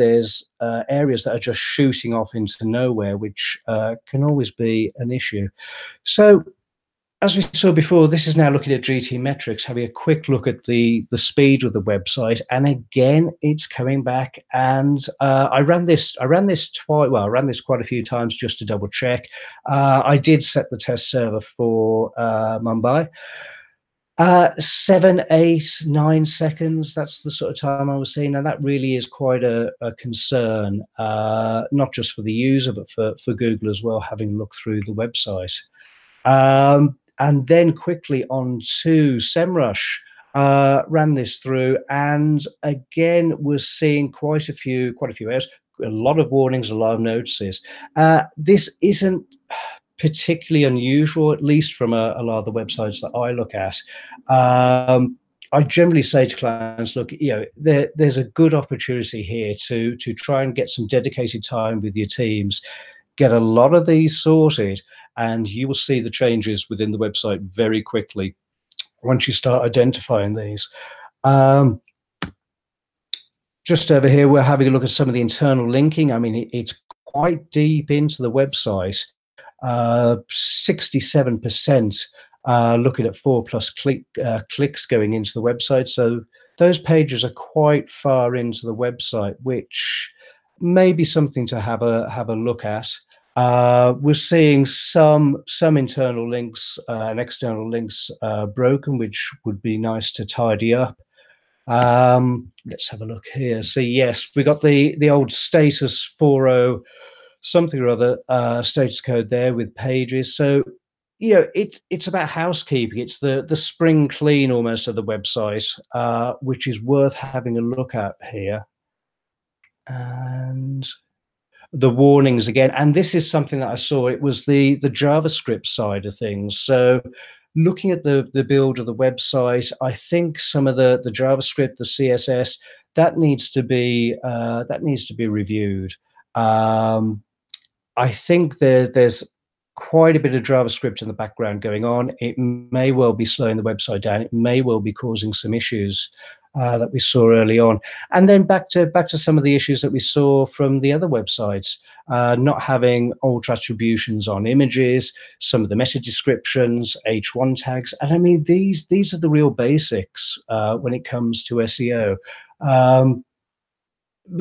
areas that are just shooting off into nowhere, which can always be an issue. So, as we saw before, this is now looking at GT metrics, having a quick look at the speed of the website, and again, it's coming back. And I ran this twice. Well, I ran this quite a few times just to double check. I did set the test server for Mumbai. 7, 8, 9 seconds. That's the sort of time I was seeing, and that really is quite a concern, not just for the user, but for Google as well, having looked through the website. And then quickly on to Semrush, ran this through, and again, we're seeing quite a few errors, a lot of warnings, a lot of notices. This isn't particularly unusual, at least from a lot of the websites that I look at. I generally say to clients, look, there's a good opportunity here to try and get some dedicated time with your teams, get a lot of these sorted, and you will see the changes within the website very quickly once you start identifying these. Just over here, we're having a look at some of the internal linking. I mean, it's quite deep into the website. 67% looking at 4+ clicks going into the website. So those pages are quite far into the website, which may be something to have a look at. We're seeing some internal links and external links broken, which would be nice to tidy up. Let's have a look here. So yes, we got the old status 40 something or other status code there with pages. So it's about housekeeping. It's the spring clean almost of the website, which is worth having a look at here. And the warnings again, and this is something that I saw. It was the JavaScript side of things. So looking at the build of the website, I think some of the JavaScript, the CSS, that needs to be reviewed. I think there's quite a bit of JavaScript in the background going on. It may well be slowing the website down. It may well be causing some issues that we saw early on. And then back to some of the issues that we saw from the other websites, not having alt attributions on images, some of the meta descriptions, H1 tags. And I mean, these are the real basics when it comes to SEO.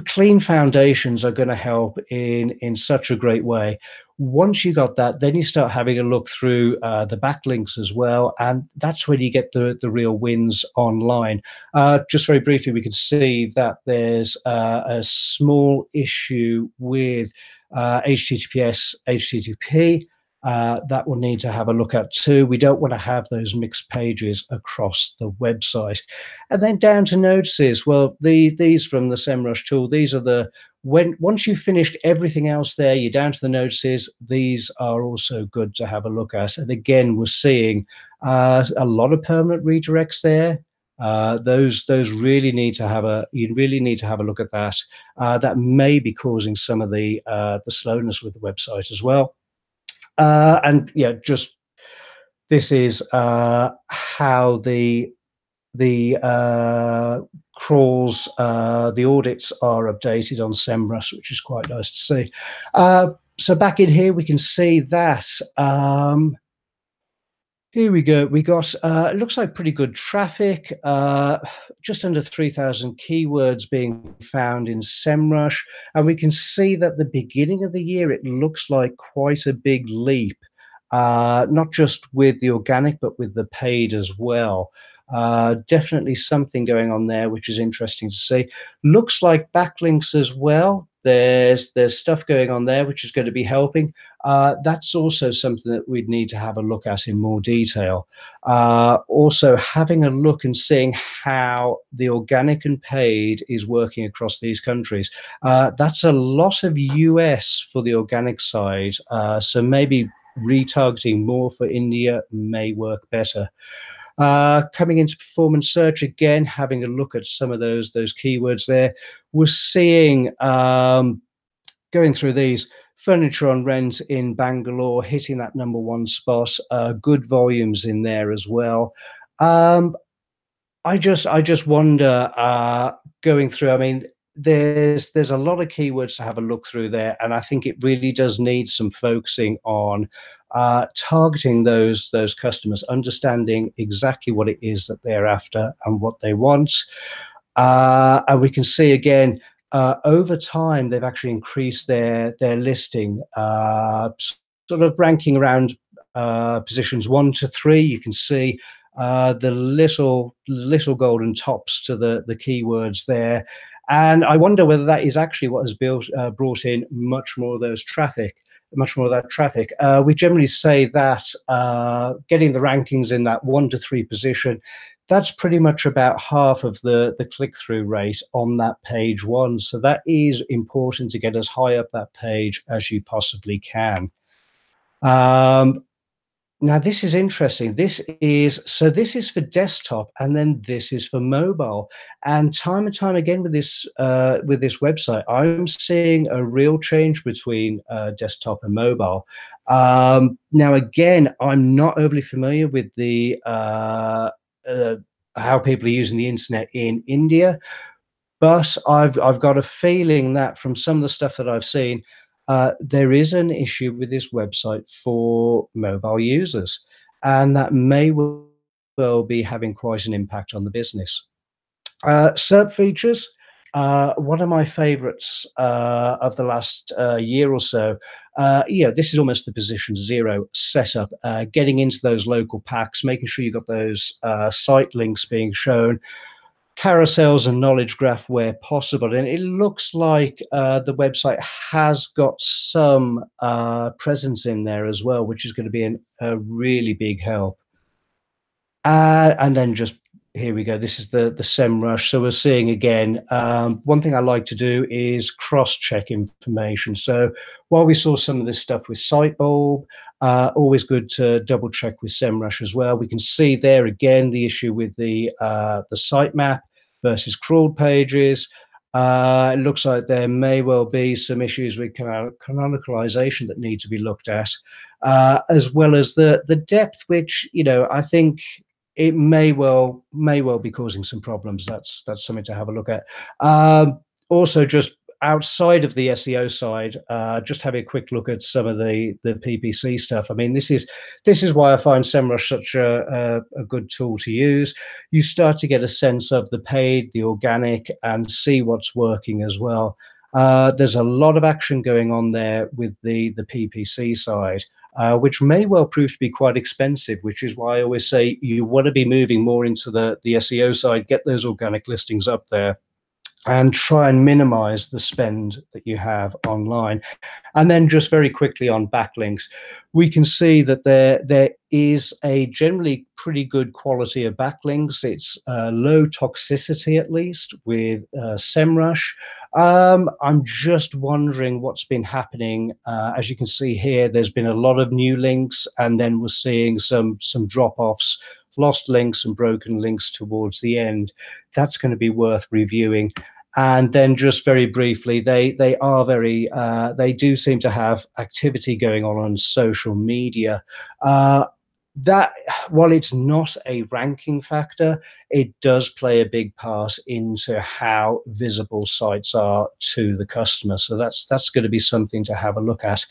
Clean foundations are going to help in such a great way. Once you got that, then you start having a look through the backlinks as well, and that's when you get the real wins online. Just very briefly, we can see that there's a small issue with HTTPS, HTTP. That will need to have a look at too. We don't want to have those mixed pages across the website. And then down to notices. Well, these from the Semrush tool, these are once you've finished everything else there, you're down to the notices. These are also good to have a look at. And again, we're seeing a lot of permanent redirects there. Those really need to have you really need to have a look at that. That may be causing some of the slowness with the website as well. And yeah, just this is how the crawls, the audits are updated on Semrush, which is quite nice to see. So back in here, we can see that. Here we go. We got, it looks like pretty good traffic, just under 3,000 keywords being found in Semrush. And we can see that the beginning of the year, it looks like quite a big leap, not just with the organic, but with the paid as well. Definitely something going on there, which is interesting to see. Looks like backlinks as well. There's stuff going on there, which is going to be helping. That's also something that we'd need to have a look at in more detail. Also having a look and seeing how the organic and paid is working across these countries. That's a lot of US for the organic side. So maybe retargeting more for India may work better. Coming into performance search again, having a look at some of those keywords there, we're seeing going through these, furniture on rent in Bangalore hitting that #1 spot, good volumes in there as well. I just wonder going through, I mean, there's a lot of keywords to have a look through there, and I think it really does need some focusing on targeting those customers, understanding exactly what it is that they're after and what they want. And we can see again, over time, they've actually increased their listing, sort of ranking around positions 1 to 3. You can see the little golden tops to the keywords there. And I wonder whether that is actually what has brought in much more of that traffic. We generally say that getting the rankings in that 1 to 3 position, that's pretty much about half of the click-through rate on that page 1. So that is important to get as high up that page as you possibly can. Now this is interesting. This is for desktop, and then this is for mobile. And time again with this website, I'm seeing a real change between desktop and mobile. Now again, I'm not overly familiar with the how people are using the internet in India, but I've got a feeling that from some of the stuff that I've seen, there is an issue with this website for mobile users, and that may well be having quite an impact on the business. SERP features, one of my favorites of the last year or so. This is almost the position zero setup, getting into those local packs, making sure you've got those site links being shown, carousels and knowledge graph where possible. And it looks like the website has got some presence in there as well, which is going to be a really big help. And then just here we go. This is the Semrush. So we're seeing again, one thing I like to do is cross-check information. So while we saw some of this stuff with Sitebulb, always good to double check with Semrush as well. We can see there again the issue with the sitemap versus crawled pages. It looks like there may well be some issues with canonicalization that need to be looked at, as well as the depth, which, you know, I think it may well be causing some problems. That's something to have a look at. Also, just outside of the SEO side, just having a quick look at some of the PPC stuff. I mean, this is why I find Semrush such a good tool to use. You start to get a sense of the paid, the organic, and see what's working as well. There's a lot of action going on there with the PPC side, which may well prove to be quite expensive, which is why I always say you want to be moving more into the SEO side, get those organic listings up there, and try and minimize the spend that you have online. And then just very quickly on backlinks, we can see that there is a generally pretty good quality of backlinks. It's low toxicity, at least, with Semrush. I'm just wondering what's been happening. As you can see here, there's been a lot of new links, and then we're seeing some drop-offs, lost links and broken links towards the end. That's going to be worth reviewing. And then just very briefly, they do seem to have activity going on social media. That, while it's not a ranking factor, it does play a big part into how visible sites are to the customer. So that's going to be something to have a look at.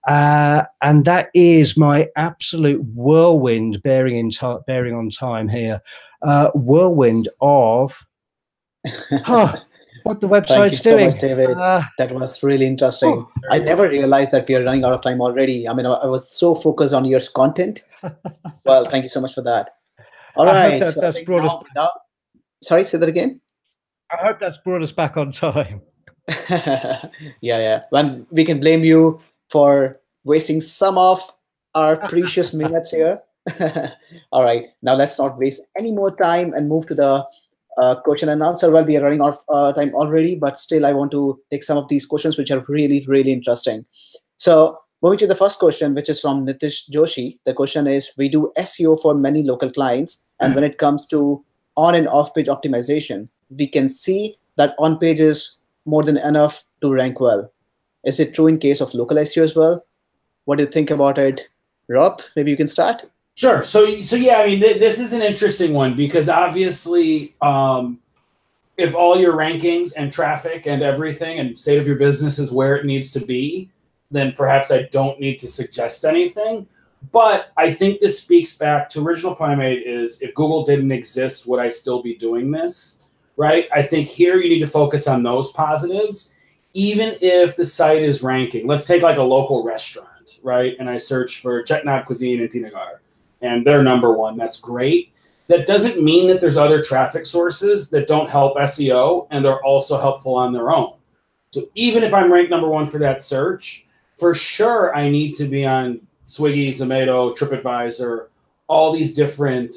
And that is my absolute whirlwind, bearing on time here, whirlwind of what the website's doing. Thank you so much, David. That was really interesting. I never realized that we are running out of time already. I mean, I was so focused on your content. Well, thank you so much for that. All right. That's brought us. Sorry, say that again. I hope that's brought us back on time. Yeah. When we can blame you for wasting some of our precious minutes here. All right. Now let's not waste any more time and move to the question and answer. Well, we are running out of time already, but still I want to take some of these questions which are really, really interesting. So moving to the first question, which is from Nitish Joshi. The question is, we do SEO for many local clients, and when it comes to on and off page optimization, we can see that on page is more than enough to rank well. Is it true in case of local SEO as well? What do you think about it? Rob, maybe you can start. Sure. So yeah, I mean, this is an interesting one because obviously, if all your rankings and traffic and everything and state of your business is where it needs to be, then perhaps I don't need to suggest anything. But I think this speaks back to original point I made is if Google didn't exist, would I still be doing this? Right? I think here you need to focus on those positives, even if the site is ranking. Let's take like a local restaurant, right? And I search for Chetnab Cuisine in Tinagar, and they're number one. That's great. That doesn't mean that there's other traffic sources that don't help SEO and are also helpful on their own. So even if I'm ranked number one for that search, for sure I need to be on Swiggy, Zomato, TripAdvisor, all these different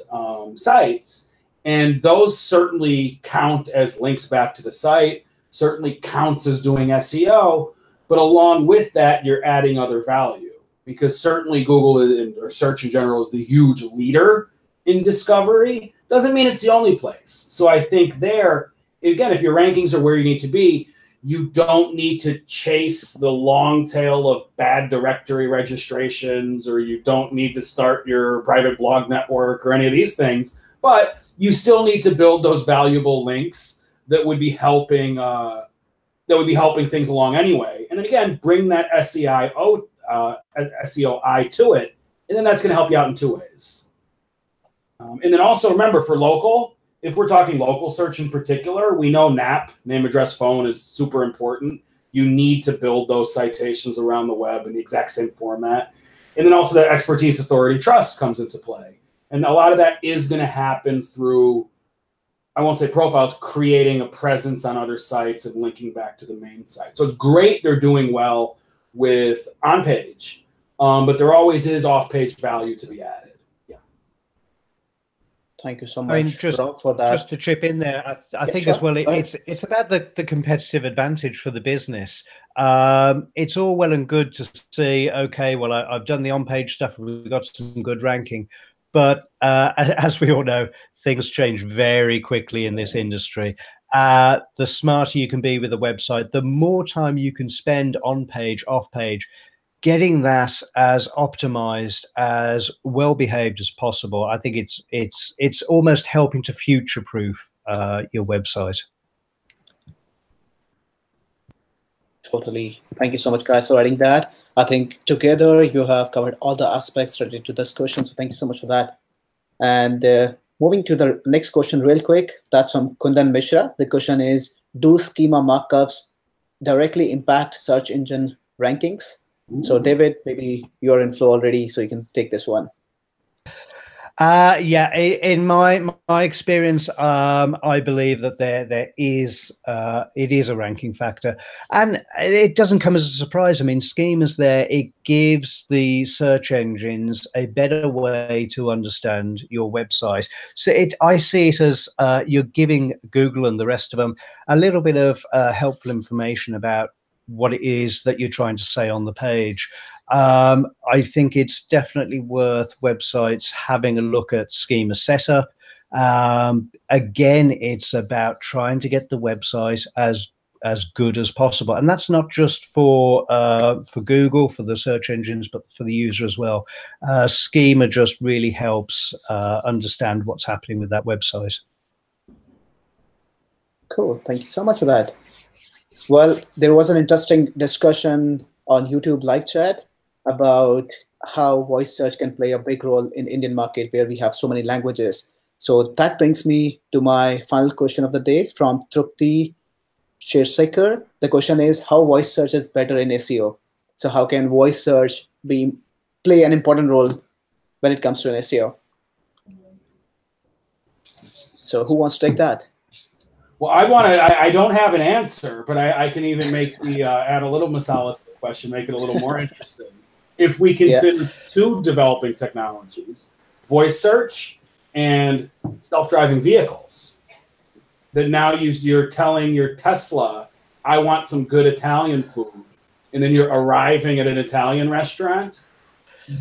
sites. And those certainly count as links back to the site, certainly counts as doing SEO. But along with that, you're adding other value. Because certainly Google or search in general is the huge leader in discovery. Doesn't mean it's the only place. So I think there, again, if your rankings are where you need to be, you don't need to chase the long tail of bad directory registrations, or you don't need to start your private blog network or any of these things. But you still need to build those valuable links that would be helping that would be helping things along anyway. And then again, bring that SEO eye to it, and then that's going to help you out in two ways. And then also remember, for local, if we're talking local search in particular, we know NAP, name, address, phone, is super important. You need to build those citations around the web in the exact same format. And then also that expertise, authority, trust comes into play. And a lot of that is going to happen through, I won't say profiles, creating a presence on other sites and linking back to the main site. So it's great they're doing well with on-page, but there always is off-page value to be added. Thank you so much, Rob, for that. Just to chip in there, I think sure. As well, it's about the competitive advantage for the business. It's all well and good to see, okay, well, I've done the on-page stuff, we've got some good ranking, but as we all know, things change very quickly in this industry. The smarter you can be with a website, the more time you can spend on-page, off-page, getting that as optimized, as well behaved as possible. I think it's almost helping to future-proof your website. Totally. Thank you so much, guys, for adding that. I think together you have covered all the aspects related to this question. So thank you so much for that. And moving to the next question real quick, that's from Kundan Mishra. The question is, do schema markups directly impact search engine rankings? So David, maybe you're in flow already, so you can take this one. Yeah, in my experience, I believe that it is a ranking factor, and it doesn't come as a surprise. I mean, schemas there, it gives the search engines a better way to understand your website. So I see it as you're giving Google and the rest of them a little bit of helpful information about what it is that you're trying to say on the page. I think it's definitely worth websites having a look at schema setup. Again, it's about trying to get the website as good as possible, and that's not just for Google, for the search engines, but for the user as well. Schema just really helps understand what's happening with that website. Cool. Thank you so much for that. Well, there was an interesting discussion on YouTube live chat about how voice search can play a big role in Indian market where we have so many languages. So that brings me to my final question of the day from Trupti Shirsekar. The question is, how voice search is better in SEO? So how can voice search play an important role when it comes to an SEO? So who wants to take that? Well, I don't have an answer, but I can even make add a little masala to the question, make it a little more interesting. If we consider two developing technologies, voice search and self-driving vehicles, that now you're telling your Tesla, I want some good Italian food, and then you're arriving at an Italian restaurant.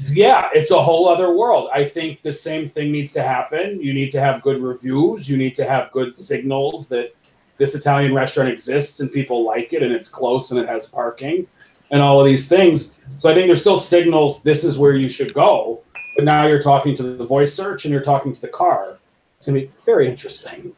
Yeah, it's a whole other world. I think the same thing needs to happen. You need to have good reviews. You need to have good signals that this Italian restaurant exists and people like it and it's close and it has parking and all of these things. So I think there's still signals, this is where you should go. But now you're talking to the voice search and you're talking to the car. It's going to be very interesting.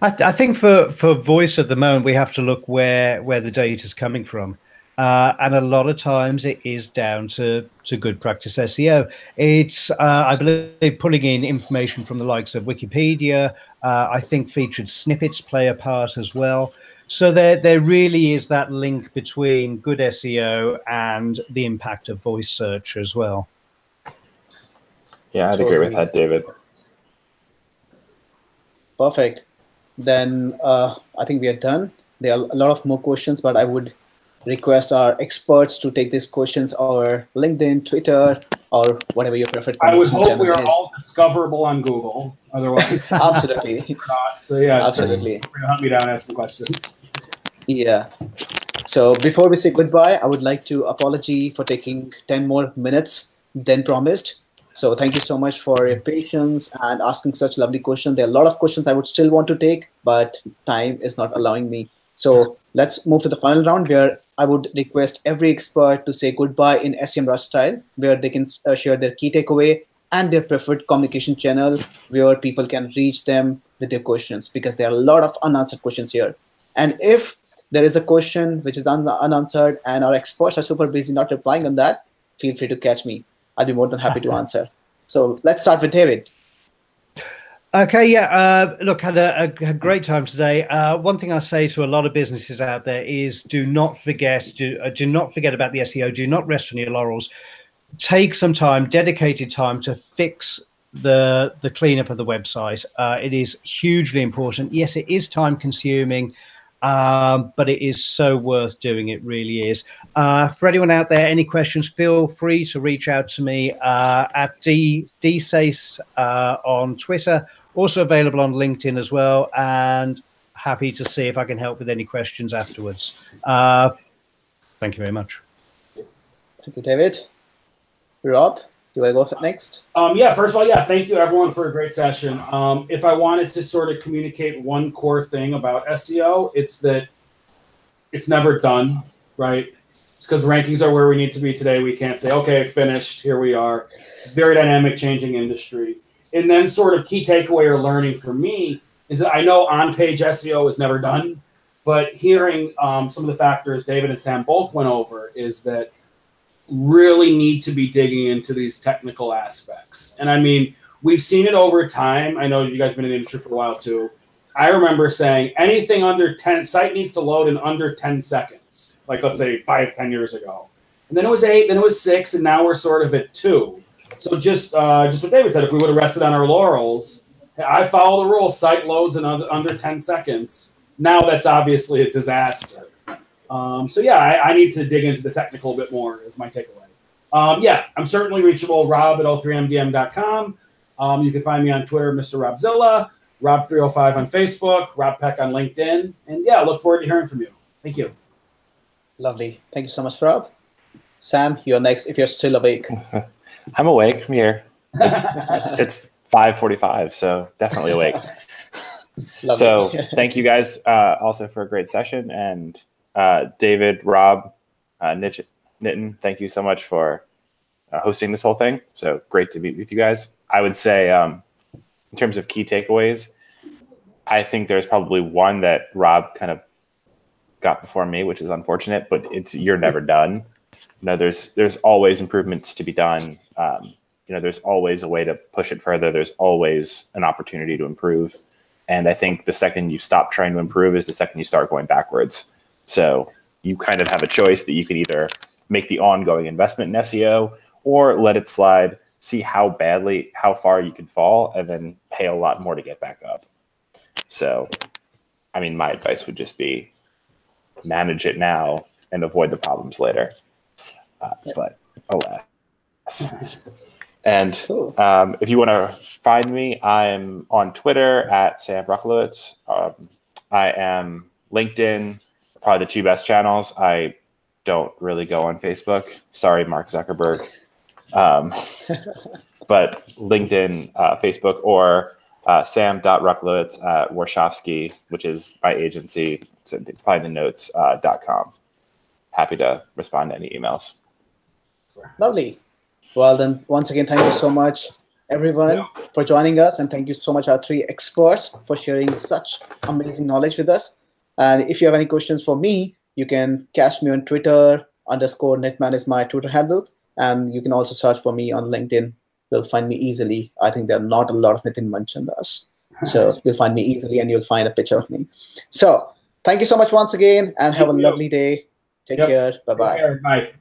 I think for voice at the moment, we have to look where the data is coming from. And a lot of times it is down to good practice SEO. It's, I believe, pulling in information from the likes of Wikipedia. I think featured snippets play a part as well. So there really is that link between good SEO and the impact of voice search as well. Yeah, I'd agree with that, David. Perfect. Then I think we are done. There are a lot of more questions, but I would request our experts to take these questions or LinkedIn, Twitter, or whatever your preferred. I would hope we are all discoverable on Google. Otherwise, absolutely. Not. So yeah, absolutely. Hunt me down and ask the questions. Yeah. So before we say goodbye, I would like to apologize for taking 10 more minutes than promised. So thank you so much for your patience and asking such lovely questions. There are a lot of questions I would still want to take, but time is not allowing me. So let's move to the final round where I would request every expert to say goodbye in SEMrush style, where they can share their key takeaway and their preferred communication channel where people can reach them with their questions, because there are a lot of unanswered questions here. And if there is a question which is unanswered and our experts are super busy not replying on that, feel free to catch me. I'll be more than happy to answer. So let's start with David. Okay, yeah. Look, had a great time today. One thing I say to a lot of businesses out there is do not forget about the SEO. Do not rest on your laurels. Take some time, dedicated time, to fix the cleanup of the website. It is hugely important. Yes, it is time consuming, but it is so worth doing. It really is. For anyone out there, any questions, feel free to reach out to me at Sayce on Twitter. Also available on LinkedIn as well, and happy to see if I can help with any questions afterwards. Thank you very much. Thank you, David. Rob, do you want to go next? Yeah, first of all, yeah, thank you everyone for a great session. If I wanted to sort of communicate one core thing about SEO, it's that it's never done, right? It's because rankings are where we need to be today. We can't say, okay, finished, here we are. Very dynamic, changing industry. And then sort of key takeaway or learning for me is that I know on-page SEO is never done, but hearing some of the factors David and Sam both went over is that really need to be digging into these technical aspects. And I mean, we've seen it over time. I know you guys have been in the industry for a while too. I remember saying anything under 10, site needs to load in under 10 seconds, like let's say 5-10 years ago. And then it was 8, then it was 6, and now we're sort of at 2. So just what David said, if we would have rested on our laurels, I follow the rule, site loads in under 10 seconds. Now that's obviously a disaster. So yeah, I need to dig into the technical a bit more is my takeaway. Yeah, I'm certainly reachable, rob at o3mdm.com. You can find me on Twitter, Mr. Robzilla, Rob305 on Facebook, Rob Peck on LinkedIn. And yeah, look forward to hearing from you. Thank you. Lovely. Thank you so much, Rob. Sam, you're next if you're still awake. I'm awake. I'm here. It's 5:45, so definitely awake. So thank you guys also for a great session. And David, Rob, Nitin, thank you so much for hosting this whole thing. So great to meet with you guys. I would say in terms of key takeaways, I think there's probably one that Rob kind of got before me, which is unfortunate, but you're never done. You know, there's always improvements to be done. You know, there's always a way to push it further. There's always an opportunity to improve. And I think the second you stop trying to improve is the second you start going backwards. So you kind of have a choice that you can either make the ongoing investment in SEO or let it slide, see how far you can fall, and then pay a lot more to get back up. So, I mean, my advice would just be manage it now and avoid the problems later. But alas. And if you want to find me, I'm on Twitter at Sam Ruchlewicz. I am LinkedIn, probably the two best channels. I don't really go on Facebook. Sorry, Mark Zuckerberg. But LinkedIn, Facebook, or sam.ruchlewicz at Warschawski, which is my agency. It's probably the notes.com. Happy to respond to any emails. Lovely. Well, then, once again, thank you so much, everyone, for joining us. And thank you so much, our 3 experts, for sharing such amazing knowledge with us. And if you have any questions for me, you can catch me on Twitter, _Nitman is my Twitter handle. And you can also search for me on LinkedIn. You'll find me easily. I think there are not a lot of Nitin Manchandas. So you'll find me easily and you'll find a picture of me. So thank you so much once again and have a lovely day. Take care. Bye-bye. Bye.